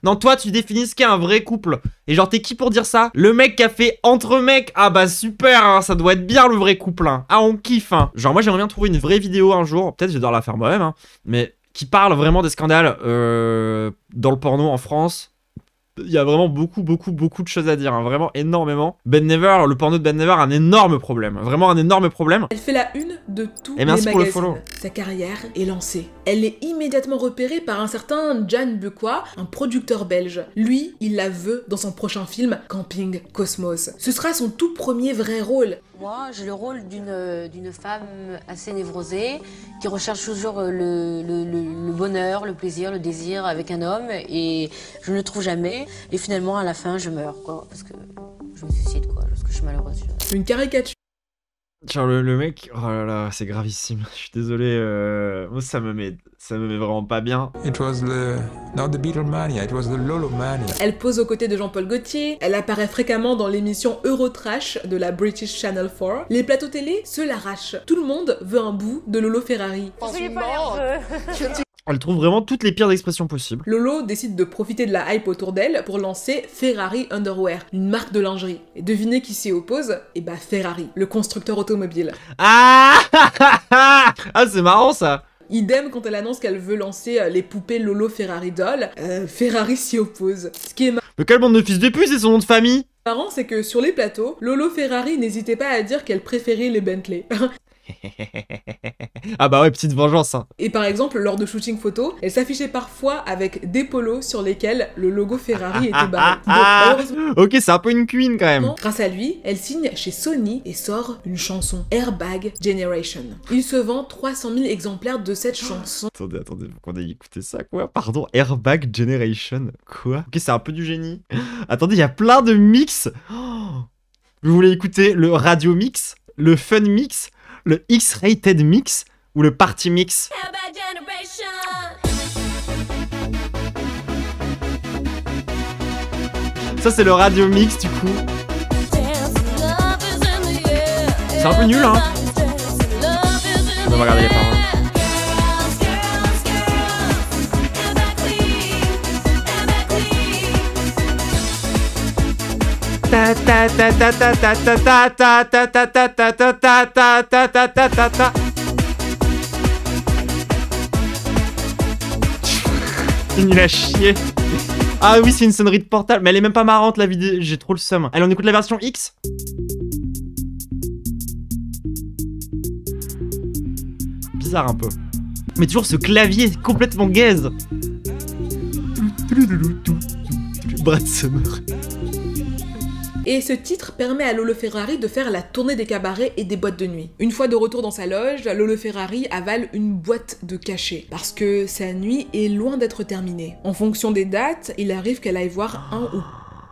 Non, toi, tu définis ce qu'est un vrai couple. Et genre, t'es qui pour dire ça? Le mec qui a fait entre mecs. Ah bah super, hein, ça doit être bien le vrai couple. Hein. Ah, on kiffe. Hein. Genre, moi, j'aimerais bien trouver une vraie vidéo un jour. Peut-être je vais devoir la faire moi-même, hein, mais qui parle vraiment des scandales dans le porno en France. Il y a vraiment beaucoup de choses à dire, hein, vraiment énormément. Ben Never, le porno de Ben Never, un énorme problème, vraiment un énorme problème. Elle fait la une de tous les merci magazines. pour le follow. Sa carrière est lancée. Elle est immédiatement repérée par un certain Jan Bucois, un producteur belge. Lui, il la veut dans son prochain film Camping Cosmos. Ce sera son tout premier vrai rôle. Moi, j'ai le rôle d'une femme assez névrosée qui recherche toujours le bonheur, le plaisir, le désir avec un homme et je ne le trouve jamais. Et finalement, à la fin, je meurs, quoi, parce que je me suicide, quoi, parce que je suis malheureuse. Une caricature. Genre le mec, oh là là, c'est gravissime. Je suis désolé, moi ça me met vraiment pas bien. It was not the Beatlemania, it was the Lolomania. Elle pose aux côtés de Jean-Paul Gaultier, elle apparaît fréquemment dans l'émission Eurotrash de la British Channel 4. Les plateaux télé se l'arrachent. Tout le monde veut un bout de Lolo Ferrari. Elle trouve vraiment toutes les pires expressions possibles. Lolo décide de profiter de la hype autour d'elle pour lancer Ferrari Underwear, une marque de lingerie. Et devinez qui s'y oppose? Et bah Ferrari, le constructeur automobile. Ah c'est marrant ça. Idem quand elle annonce qu'elle veut lancer les poupées Lolo Ferrari Doll, Ferrari s'y oppose. Ce qui est mais quelle bande de fils de pute, c'est son nom de famille. Marrant, c'est que sur les plateaux, Lolo Ferrari n'hésitait pas à dire qu'elle préférait les Bentley. Ah bah ouais, petite vengeance hein. Et par exemple, lors de shooting photo, elle s'affichait parfois avec des polos sur lesquels le logo Ferrari était barré. Ok, c'est un peu une queen quand même. Grâce à lui, elle signe chez Sony et sort une chanson, Airbag Generation. Il se vend 300 000 exemplaires de cette chanson. Attendez, faut qu'on aille écouter ça quoi. Pardon, Airbag Generation. Quoi? Ok, c'est un peu du génie. Attendez, il y a plein de mix. Vous voulez écouter le radio mix, le fun mix, le X-rated mix ou le party mix? Ça c'est le radio mix du coup. C'est un peu nul hein. On va regarder les paroles. Ta ta ta ta ta ta ta ta ta ta ta ta ta ta ta ta ta ta ta. C'est nul à chier. Ah oui, c'est une sonnerie de portable, mais elle est même pas marrante la vidéo, j'ai trop le seum. Allez, on écoute la version X. Bizarre un peu. Mais toujours ce clavier complètement gaze. Brad Summer. Et ce titre permet à Lolo Ferrari de faire la tournée des cabarets et des boîtes de nuit. Une fois de retour dans sa loge, Lolo Ferrari avale une boîte de cachet, parce que sa nuit est loin d'être terminée. En fonction des dates, il arrive qu'elle aille voir un ou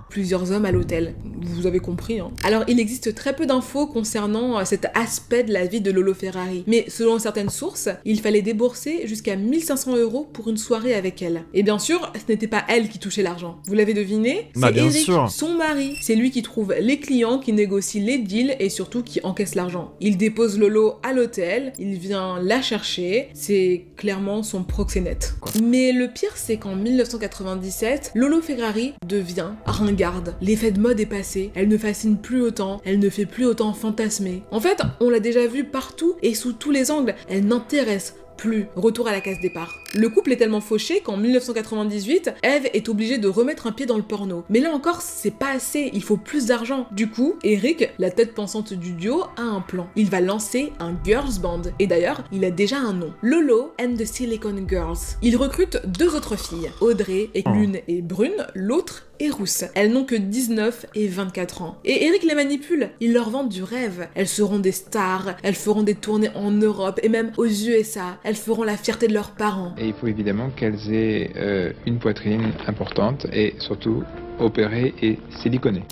plusieurs hommes à l'hôtel. Vous avez compris, hein. Alors, il existe très peu d'infos concernant cet aspect de la vie de Lolo Ferrari. Mais selon certaines sources, il fallait débourser jusqu'à 1500 € pour une soirée avec elle. Et bien sûr, ce n'était pas elle qui touchait l'argent. Vous l'avez deviné? Bah, c'est bien Eric, sûr. son mari. C'est lui qui trouve les clients, qui négocie les deals et surtout qui encaisse l'argent. Il dépose Lolo à l'hôtel, il vient la chercher. C'est clairement son proxénète, quoi. Mais le pire, c'est qu'en 1997, Lolo Ferrari devient ringarde. L'effet de mode est passé, elle ne fascine plus autant, elle ne fait plus autant fantasmer. En fait, on l'a déjà vue partout et sous tous les angles, elle n'intéresse plus. Retour à la case départ. Le couple est tellement fauché qu'en 1998, Eve est obligée de remettre un pied dans le porno. Mais là encore, c'est pas assez, il faut plus d'argent. Du coup, Eric, la tête pensante du duo, a un plan. Il va lancer un girls band. Et d'ailleurs, il a déjà un nom. Lolo and the Silicon Girls. Il recrute 2 autres filles. Audrey, et l'une est brune, l'autre est rousse. Elles n'ont que 19 et 24 ans. Et Eric les manipule, il leur vend du rêve. Elles seront des stars, elles feront des tournées en Europe et même aux USA. Elles feront la fierté de leurs parents. Et il faut évidemment qu'elles aient une poitrine importante et surtout opérée et siliconée.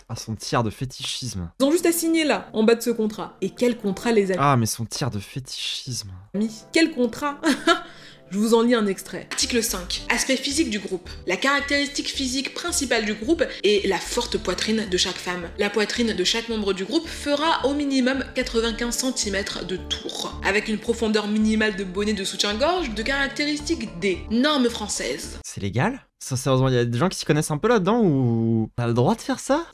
Ah, son tiers de fétichisme. Ils ont juste à signer là, en bas de ce contrat. Et quel contrat, les amis? Ah, mais son tiers de fétichisme. Quel contrat? Je vous en lis un extrait. Article 5. Aspect physique du groupe. La caractéristique physique principale du groupe est la forte poitrine de chaque femme. La poitrine de chaque membre du groupe fera au minimum 95 cm de tour, avec une profondeur minimale de bonnet de soutien-gorge de caractéristique D. Norme française. C'est légal? Sincèrement, il y a des gens qui s'y connaissent un peu là-dedans ou... On a le droit de faire ça?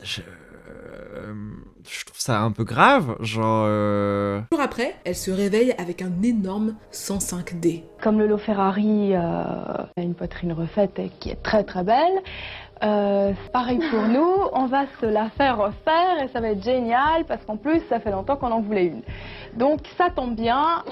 Je trouve ça un peu grave, genre... Jour après, elle se réveille avec un énorme 105D. Comme Lolo Ferrari a une poitrine refaite et qui est très très belle, c'est pareil pour nous, on va se la faire refaire et ça va être génial parce qu'en plus ça fait longtemps qu'on en voulait une. Donc ça tombe bien,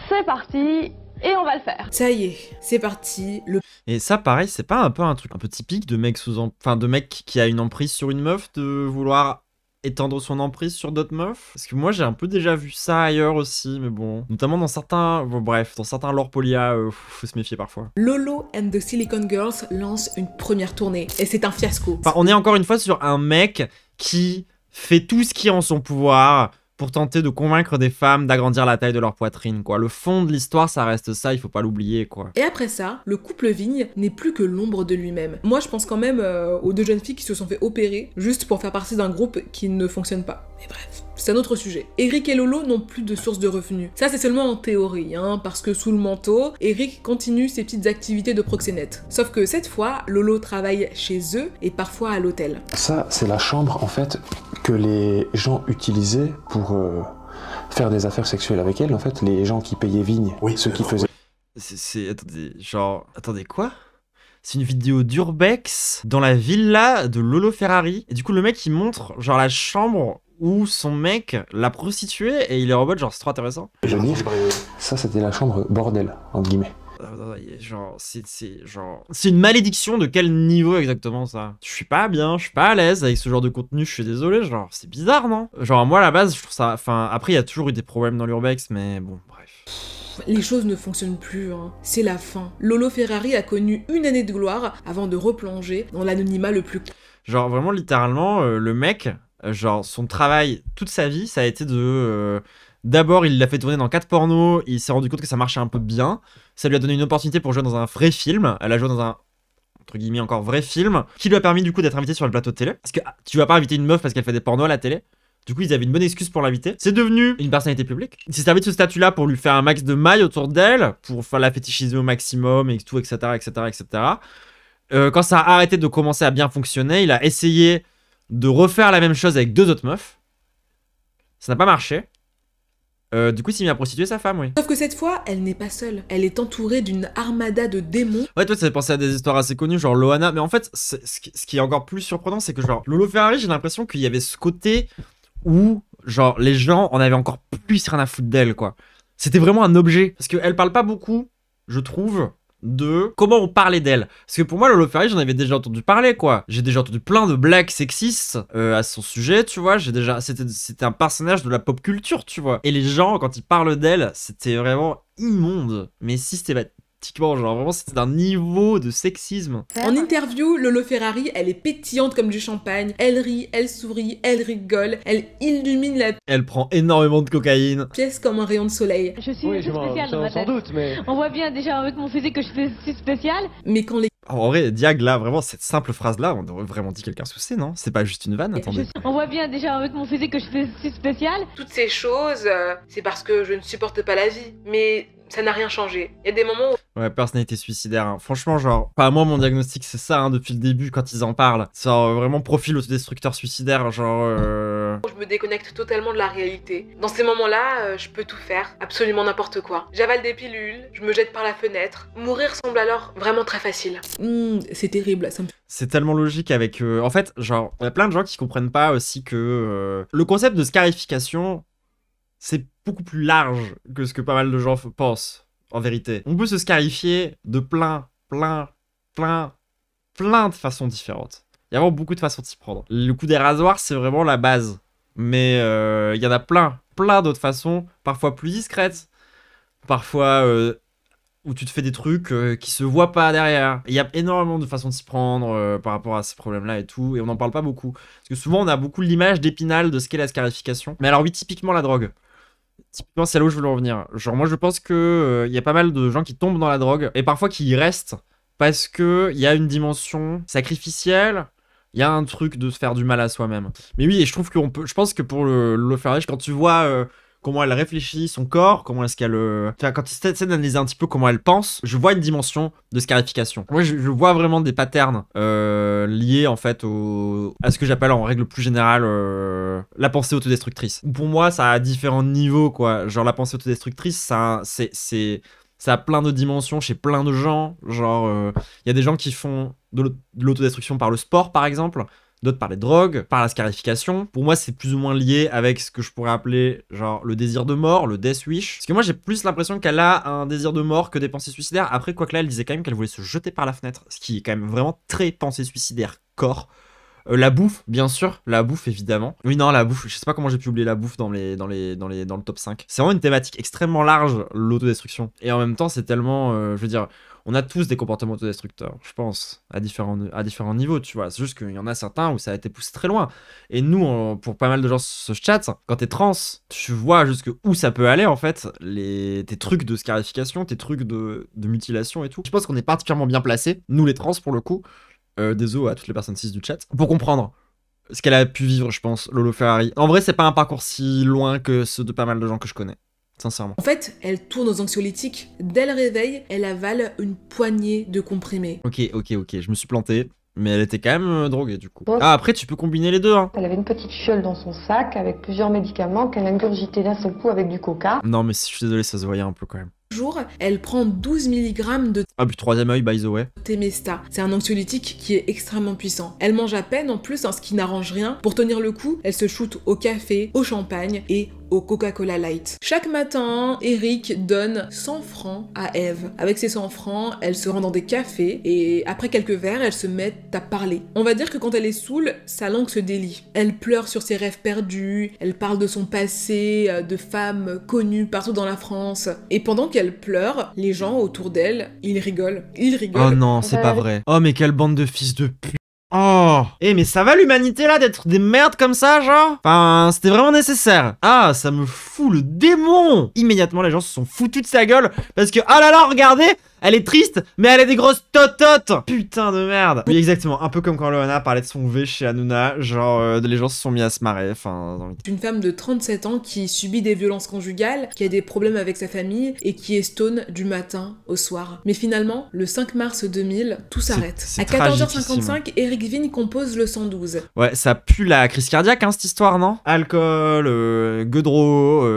c'est parti et on va le faire. Ça y est, c'est parti. Et ça, pareil, c'est pas un peu un truc un peu typique de mec enfin, de mec qui a une emprise sur une meuf, de vouloir étendre son emprise sur d'autres meufs? Parce que moi, j'ai un peu déjà vu ça ailleurs aussi, mais bon. Notamment dans certains... Bon, bref, dans certains lore polia, faut se méfier parfois. Lolo and the Silicon Girls lance une première tournée, et c'est un fiasco. Enfin, on est encore une fois sur un mec qui fait tout ce qui est en son pouvoir pour tenter de convaincre des femmes d'agrandir la taille de leur poitrine, quoi. Le fond de l'histoire, ça reste ça, il faut pas l'oublier, quoi. Et après ça, le couple Vigne n'est plus que l'ombre de lui-même. Moi, je pense quand même aux 2 jeunes filles qui se sont fait opérer, juste pour faire partie d'un groupe qui ne fonctionne pas. Mais bref, c'est un autre sujet. Eric et Lolo n'ont plus de source de revenus. Ça, c'est seulement en théorie, hein, parce que sous le manteau, Eric continue ses petites activités de proxénète. Sauf que cette fois, Lolo travaille chez eux et parfois à l'hôtel. Ça, c'est la chambre, en fait, que les gens utilisaient pour faire des affaires sexuelles avec elle. En fait, les gens qui payaient Vigne, ceux qui faisaient... Attendez, genre... Attendez, quoi? C'est une vidéo d'Urbex dans la villa de Lolo Ferrari. Et du coup, le mec, il montre, genre, la chambre où son mec l'a prostituée et il est en mode, genre, c'est trop intéressant. Je veux dire, ça, c'était la chambre bordel, entre guillemets. Genre, c'est une malédiction de quel niveau exactement ça? Je suis pas bien, je suis pas à l'aise avec ce genre de contenu, je suis désolé, genre, c'est bizarre, non? Genre, moi, à la base, je trouve ça... Enfin, après, il y a toujours eu des problèmes dans l'Urbex, mais bon, bref. Les choses ne fonctionnent plus, hein. C'est la fin. Lolo Ferrari a connu une année de gloire avant de replonger dans l'anonymat le plus... Genre, vraiment, littéralement, le mec, genre, son travail, toute sa vie, ça a été de... D'abord, il l'a fait tourner dans 4 pornos, il s'est rendu compte que ça marchait un peu bien, ça lui a donné une opportunité pour jouer dans un vrai film, elle a joué dans un, entre guillemets, encore vrai film, qui lui a permis du coup d'être invité sur le plateau de télé, parce que tu vas pas inviter une meuf parce qu'elle fait des pornos à la télé, du coup ils avaient une bonne excuse pour l'inviter, c'est devenu une personnalité publique, il s'est servi de ce statut-là pour lui faire un max de mailles autour d'elle, pour faire la fétichiser au maximum, et tout, etc., etc., etc. Quand ça a arrêté de commencer à bien fonctionner, il a essayé de refaire la même chose avec 2 autres meufs, ça n'a pas marché. Du coup, il s'est mis à prostituer sa femme, oui. Sauf que cette fois, elle n'est pas seule. Elle est entourée d'une armada de démons. Ouais, toi, ça fait penser à des histoires assez connues, genre Loana. Mais en fait, ce qui est encore plus surprenant, c'est que genre, Lolo Ferrari, j'ai l'impression qu'il y avait ce côté où, genre, les gens en avaient encore plus rien à foutre d'elle, quoi. C'était vraiment un objet. Parce qu'elle parle pas beaucoup, je trouve, de comment on parlait d'elle. Parce que pour moi, Lolo Ferrari, j'en avais déjà entendu parler, quoi. J'ai déjà entendu plein de blagues sexistes à son sujet, tu vois. C'était un personnage de la pop culture, tu vois. Et les gens, quand ils parlent d'elle, c'était vraiment immonde. Mais systématiquement, genre vraiment, c'était d'un niveau de sexisme. En interview, Lolo Ferrari, elle est pétillante comme du champagne. Elle rit, elle sourit, elle rigole, elle illumine la Elle prend énormément de cocaïne. pièce comme un rayon de soleil. Je suis spéciale dans ma tête. Sans doute, mais... On voit bien déjà avec mon physique que je suis spéciale. Mais quand les En vrai, Diag, là, vraiment, cette simple phrase-là, on aurait vraiment dit quelqu'un sous C, non? C'est pas juste une vanne, attendez. On voit bien déjà avec mon physique que je suis spéciale. toutes ces choses, c'est parce que je ne supporte pas la vie. Mais ça n'a rien changé. Il y a des moments où... Ouais, personnalité suicidaire. Hein. Franchement, genre... Enfin, moi, mon diagnostic, c'est ça, hein, depuis le début, quand ils en parlent. C'est vraiment profil autodestructeur suicidaire, genre... Je me déconnecte totalement de la réalité. Dans ces moments-là, je peux tout faire, absolument n'importe quoi. J'avale des pilules, je me jette par la fenêtre. Mourir semble alors vraiment très facile. C'est terrible, ça me... C'est tellement logique avec... En fait, genre, il y a plein de gens qui comprennent pas aussi que... le concept de scarification, c'est beaucoup plus large que ce que pas mal de gens pensent, en vérité. On peut se scarifier de plein de façons différentes. Il y a vraiment beaucoup de façons de s'y prendre. Le coup des rasoirs, c'est vraiment la base. Mais il y en a plein d'autres façons, parfois plus discrètes, parfois où tu te fais des trucs qui se voient pas derrière. Il y a énormément de façons de s'y prendre par rapport à ces problèmes-là et tout, et on n'en parle pas beaucoup. Parce que souvent, on a beaucoup l'image d'Épinal de ce qu'est la scarification. Mais alors oui, typiquement la drogue. Typiquement, c'est là où je voulais en revenir. Genre, moi, je pense que y a pas mal de gens qui tombent dans la drogue, et parfois qui y restent, parce que il y a une dimension sacrificielle. Il y a un truc de se faire du mal à soi-même. Mais oui, et je trouve qu'on peut... Je pense que pour le faire, quand tu vois comment elle réfléchit son corps, comment est-ce qu'elle... Enfin, quand tu essaies d'analyser un petit peu comment elle pense, je vois une dimension de scarification. Moi, je vois vraiment des patterns liés, en fait, à ce que j'appelle en règle plus générale la pensée autodestructrice. Pour moi, ça a différents niveaux, quoi. Genre, la pensée autodestructrice, ça a plein de dimensions chez plein de gens. Genre, y a des gens qui font de l'autodestruction par le sport, par exemple. D'autres par les drogues, par la scarification. Pour moi, c'est plus ou moins lié avec ce que je pourrais appeler, genre, le désir de mort, le death wish. Parce que moi, j'ai plus l'impression qu'elle a un désir de mort que des pensées suicidaires. Après, quoi que là, elle disait quand même qu'elle voulait se jeter par la fenêtre. Ce qui est quand même vraiment très pensée suicidaire, corps. La bouffe, bien sûr, la bouffe évidemment. Oui, non, la bouffe, je sais pas comment j'ai pu oublier la bouffe dans le top 5. C'est vraiment une thématique extrêmement large, l'autodestruction. Et en même temps, c'est tellement, je veux dire, on a tous des comportements autodestructeurs, je pense, à différents niveaux, tu vois. C'est juste qu'il y en a certains où ça a été poussé très loin. Et nous, pour pas mal de gens sur ce chat, quand t'es trans, tu vois jusque où ça peut aller, en fait, tes trucs de scarification, tes trucs de mutilation et tout. Je pense qu'on est particulièrement bien placés, nous les trans pour le coup. Désolé à toutes les personnes cis du chat, pour comprendre ce qu'elle a pu vivre, je pense, Lolo Ferrari. En vrai, c'est pas un parcours si loin que ceux de pas mal de gens que je connais, sincèrement. En fait, elle tourne aux anxiolytiques. Dès le réveil, elle avale une poignée de comprimés. Ok, je me suis planté. Mais elle était quand même droguée du coup. Ah, après tu peux combiner les deux hein. Elle avait une petite fiole dans son sac avec plusieurs médicaments qu'elle ingurgitait d'un seul coup avec du coca. Non mais je suis désolé, ça se voyait un peu quand même. Jour, elle prend 12 mg de... Ah, puis troisième œil, by the way. Temesta. C'est un anxiolytique qui est extrêmement puissant. Elle mange à peine en plus, ce qui n'arrange rien. Pour tenir le coup, elle se shoot au café, au champagne et au Coca-Cola Light. Chaque matin, Eric donne 100 francs à Eve. Avec ces 100 francs, elle se rend dans des cafés et après quelques verres, elle se met à parler. On va dire que quand elle est saoule, sa langue se délie. Elle pleure sur ses rêves perdus, elle parle de son passé, de femmes connues partout dans la France. Et pendant qu'elle pleure, les gens autour d'elle, ils rigolent. Oh non, c'est pas vrai. Oh mais quelle bande de fils de pute. Oh. Mais ça va l'humanité là d'être des merdes comme ça genre? Enfin, c'était vraiment nécessaire. Ah, ça me fout le démon. Immédiatement les gens se sont foutus de sa gueule parce que, oh là là, regardez, elle est triste, mais elle a des grosses tototes. Putain de merde. Oui, exactement, un peu comme quand Loana parlait de son V chez Hanouna, genre les gens se sont mis à se marrer, enfin... Une femme de 37 ans qui subit des violences conjugales, qui a des problèmes avec sa famille et qui est stone du matin au soir. Mais finalement, le 5 mars 2000, tout s'arrête. À 14h55, Eric Vigne compose le 112. Ouais, ça pue la crise cardiaque, hein, cette histoire, non? Alcool, gueudreau,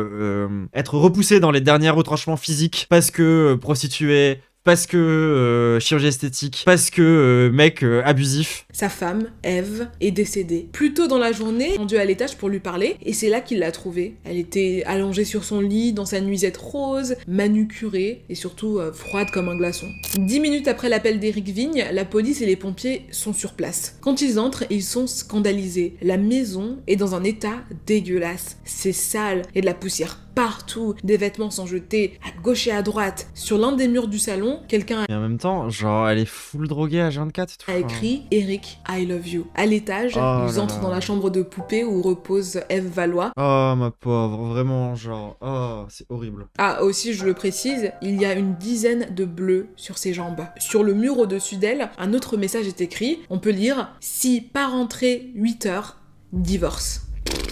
être repoussé dans les derniers retranchements physiques parce que prostituée, parce que chirurgie esthétique, parce que mec abusif. Sa femme, Eve, est décédée. Plus tôt dans la journée, rendu à l'étage pour lui parler, et c'est là qu'il l'a trouvée. Elle était allongée sur son lit, dans sa nuisette rose, manucurée, et surtout froide comme un glaçon. 10 minutes après l'appel d'Eric Vigne, la police et les pompiers sont sur place. Quand ils entrent, ils sont scandalisés. La maison est dans un état dégueulasse. C'est sale, et de la poussière partout, des vêtements sont jetés à gauche et à droite. Sur l'un des murs du salon, quelqu'un et en même temps, genre, elle est full droguée à H24 et tout. A écrit « Eric, I love you ». À l'étage, ils entrent dans la chambre de poupée où repose Eve Valois. Oh, ma pauvre, vraiment, genre, oh, c'est horrible. Ah, aussi, je le précise, il y a une dizaine de bleus sur ses jambes. Sur le mur au-dessus d'elle, un autre message est écrit. On peut lire « Si pas rentré 8 heures, divorce ».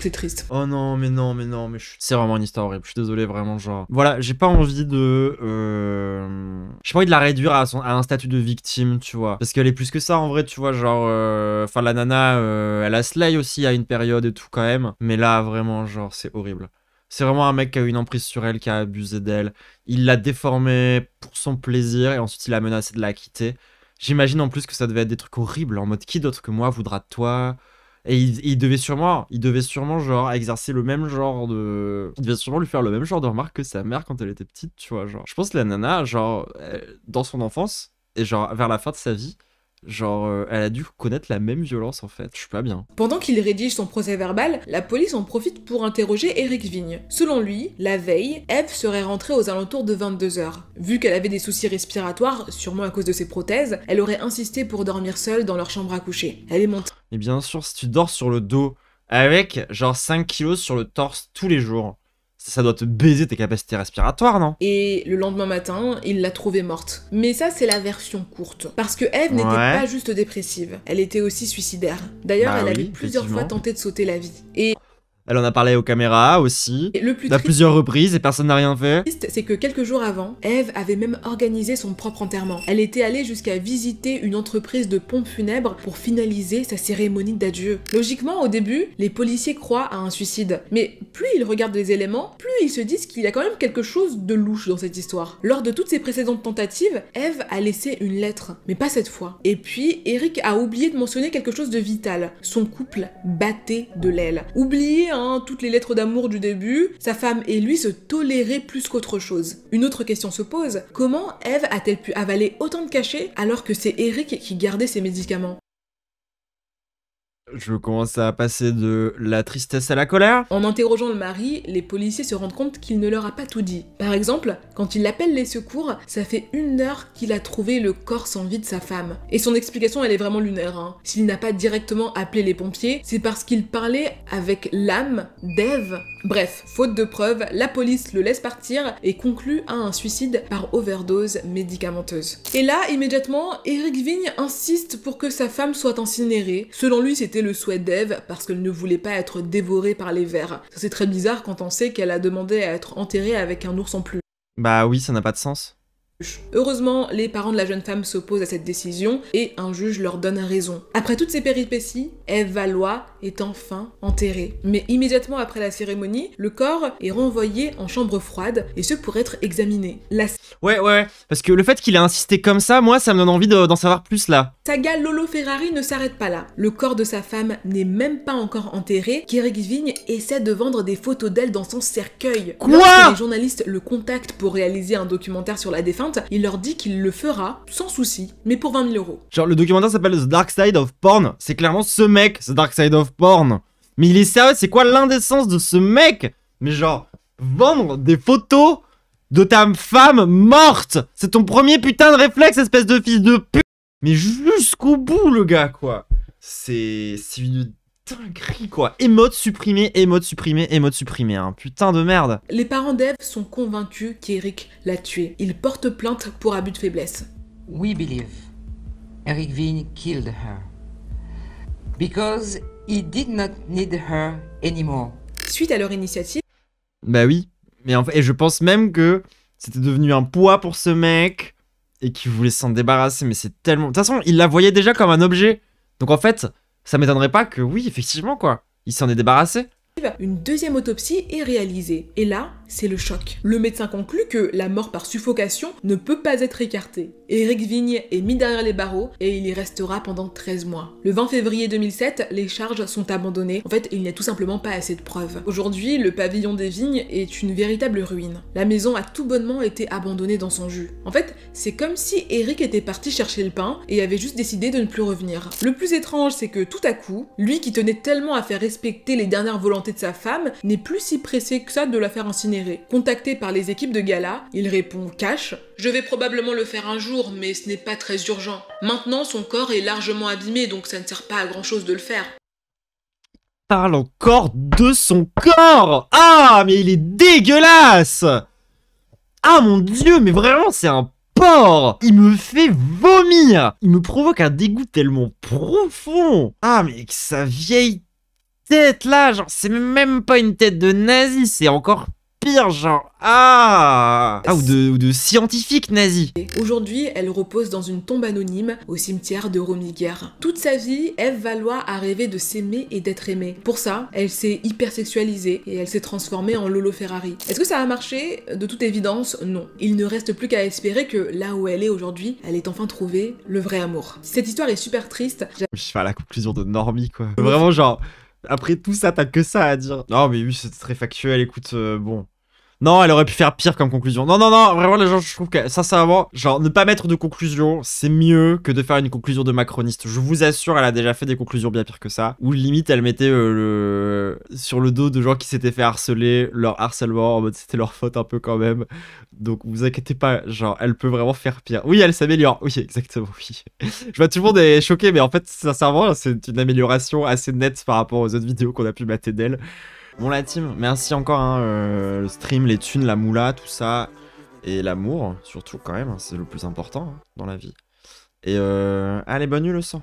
C'est triste. Oh non, mais non, mais non, mais c'est vraiment une histoire horrible. Je suis désolé, vraiment, genre. Voilà, j'ai pas envie de. J'ai pas envie de la réduire à un statut de victime, tu vois. Parce qu'elle est plus que ça, en vrai, tu vois. Genre. Enfin, la nana, elle a slay aussi à une période et tout, quand même. Mais là, vraiment, genre, c'est horrible. C'est vraiment un mec qui a eu une emprise sur elle, qui a abusé d'elle. Il l'a déformée pour son plaisir et ensuite il a menacé de la quitter. J'imagine en plus que ça devait être des trucs horribles, en mode qui d'autre que moi voudra de toi. Et il devait sûrement genre exercer le même genre de... Il devait sûrement lui faire le même genre de remarque que sa mère quand elle était petite, tu vois, genre. Je pense que la nana, genre, dans son enfance, et genre vers la fin de sa vie, genre, elle a dû connaître la même violence en fait. Je suis pas bien. Pendant qu'il rédige son procès verbal, la police en profite pour interroger Eric Vigne. Selon lui, la veille, Eve serait rentrée aux alentours de 22h. Vu qu'elle avait des soucis respiratoires, sûrement à cause de ses prothèses, elle aurait insisté pour dormir seule dans leur chambre à coucher. Elle est montée. Mais bien sûr, si tu dors sur le dos avec genre 5 kilos sur le torse tous les jours, ça doit te baiser tes capacités respiratoires, non? Et le lendemain matin, il l'a trouvée morte. Mais ça, c'est la version courte. Parce que Eve n'était pas juste dépressive, elle était aussi suicidaire. D'ailleurs, elle avait plusieurs fois tenté de sauter la vie. Et elle en a parlé aux caméras aussi, le plus à plusieurs reprises et personne n'a rien fait. C'est que quelques jours avant, Eve avait même organisé son propre enterrement. Elle était allée jusqu'à visiter une entreprise de pompes funèbres pour finaliser sa cérémonie d'adieu. Logiquement, au début, les policiers croient à un suicide. Mais plus ils regardent les éléments, plus ils se disent qu'il y a quand même quelque chose de louche dans cette histoire. Lors de toutes ses précédentes tentatives, Eve a laissé une lettre, mais pas cette fois. Et puis, Eric a oublié de mentionner quelque chose de vital. Son couple battait de l'aile. Oublié toutes les lettres d'amour du début, sa femme et lui se toléraient plus qu'autre chose. Une autre question se pose, comment Eve a-t-elle pu avaler autant de cachets alors que c'est Eric qui gardait ses médicaments? Je commence à passer de la tristesse à la colère. En interrogeant le mari, les policiers se rendent compte qu'il ne leur a pas tout dit. Par exemple, quand il appelle les secours, ça fait 1 heure qu'il a trouvé le corps sans vie de sa femme. Et son explication, elle est vraiment lunaire. S'il n'a pas directement appelé les pompiers, c'est parce qu'il parlait avec l'âme d'Eve. Bref, faute de preuves, la police le laisse partir et conclut à un suicide par overdose médicamenteuse. Et là, immédiatement, Eric Vigne insiste pour que sa femme soit incinérée. Selon lui, c'était le souhait d'Eve parce qu'elle ne voulait pas être dévorée par les vers. Ça c'est très bizarre quand on sait qu'elle a demandé à être enterrée avec un ours en plus. Bah oui, ça n'a pas de sens. Heureusement, les parents de la jeune femme s'opposent à cette décision et un juge leur donne raison. Après toutes ces péripéties, Eve Valois est enfin enterrée. Mais immédiatement après la cérémonie, le corps est renvoyé en chambre froide et ce pour être examiné. Ouais, parce que le fait qu'il ait insisté comme ça, moi ça me donne envie d'en savoir plus là. Saga Lolo Ferrari ne s'arrête pas là. Le corps de sa femme n'est même pas encore enterré qu'Eric Vigne essaie de vendre des photos d'elle dans son cercueil. Quoi? Lorsque les journalistes le contactent pour réaliser un documentaire sur la défunte, il leur dit qu'il le fera sans souci, mais pour 20 000 €. Genre le documentaire s'appelle The Dark Side of Porn, c'est clairement ce mec, The Dark Side of Porn. Mais il est sérieux, c'est quoi l'indécence de ce mec? Mais genre, vendre des photos de ta femme morte, c'est ton premier putain de réflexe, espèce de fils de pute. Mais jusqu'au bout le gars quoi. C'est une dinguerie quoi. Émote supprimé, hein. Putain de merde. Les parents d'Eve sont convaincus qu'Eric l'a tuée. Ils portent plainte pour abus de faiblesse. We believe Eric Vigne killed her because he did not need her anymore. Suite à leur initiative... Bah oui, mais en fait, et je pense même que c'était devenu un poids pour ce mec et qu'il voulait s'en débarrasser, mais c'est tellement... De toute façon, il la voyait déjà comme un objet. Donc en fait, ça m'étonnerait pas que oui, effectivement quoi, il s'en est débarrassé. Une deuxième autopsie est réalisée, et là, c'est le choc. Le médecin conclut que la mort par suffocation ne peut pas être écartée. Eric Vigne est mis derrière les barreaux, et il y restera pendant 13 mois. Le 20 février 2007, les charges sont abandonnées. En fait, il n'y a tout simplement pas assez de preuves. Aujourd'hui, le pavillon des Vignes est une véritable ruine. La maison a tout bonnement été abandonnée dans son jus. En fait, c'est comme si Eric était parti chercher le pain, et avait juste décidé de ne plus revenir. Le plus étrange, c'est que tout à coup, lui qui tenait tellement à faire respecter les dernières volontés de sa femme, n'est plus si pressé que ça de la faire incinérer. Contacté par les équipes de gala, il répond cash « Je vais probablement le faire un jour, mais ce n'est pas très urgent. Maintenant, son corps est largement abîmé, donc ça ne sert pas à grand chose de le faire. » Parle encore de son corps. Ah, mais il est dégueulasse. Ah mon dieu, mais vraiment c'est un porc. Il me fait vomir. Il me provoque un dégoût tellement profond. Ah mais avec sa vieille tête là, genre c'est même pas une tête de nazi, c'est encore pire, genre ou de scientifique nazi. Aujourd'hui, elle repose dans une tombe anonyme au cimetière de Romiguer. Toute sa vie, Eve Valois a rêvé de s'aimer et d'être aimée. Pour ça, elle s'est hypersexualisée et elle s'est transformée en Lolo Ferrari. Est-ce que ça a marché? De toute évidence, non. Il ne reste plus qu'à espérer que là où elle est aujourd'hui, elle ait enfin trouvé le vrai amour. Cette histoire est super triste. Je fais la conclusion de Normie, quoi. Vraiment, genre, après tout ça, t'as que ça à dire. Non, mais oui, c'est très factuel, écoute, bon. Non, elle aurait pu faire pire comme conclusion. Non, vraiment, les gens, je trouve que, sincèrement, genre, ne pas mettre de conclusion, c'est mieux que de faire une conclusion de macroniste. Je vous assure, elle a déjà fait des conclusions bien pires que ça. Où limite, elle mettait sur le dos de gens qui s'étaient fait harceler, leur harcèlement, en mode c'était leur faute un peu quand même. Donc, vous inquiétez pas, genre, elle peut vraiment faire pire. Oui, elle s'améliore. Oui, exactement, oui. Je vois tout le monde est choqué, mais en fait, sincèrement, c'est une amélioration assez nette par rapport aux autres vidéos qu'on a pu mater d'elle. Bon la team, merci encore, hein, le stream, les thunes, la moula, tout ça, et l'amour, surtout quand même, c'est le plus important hein, dans la vie. Et allez, bonne nuit le sang.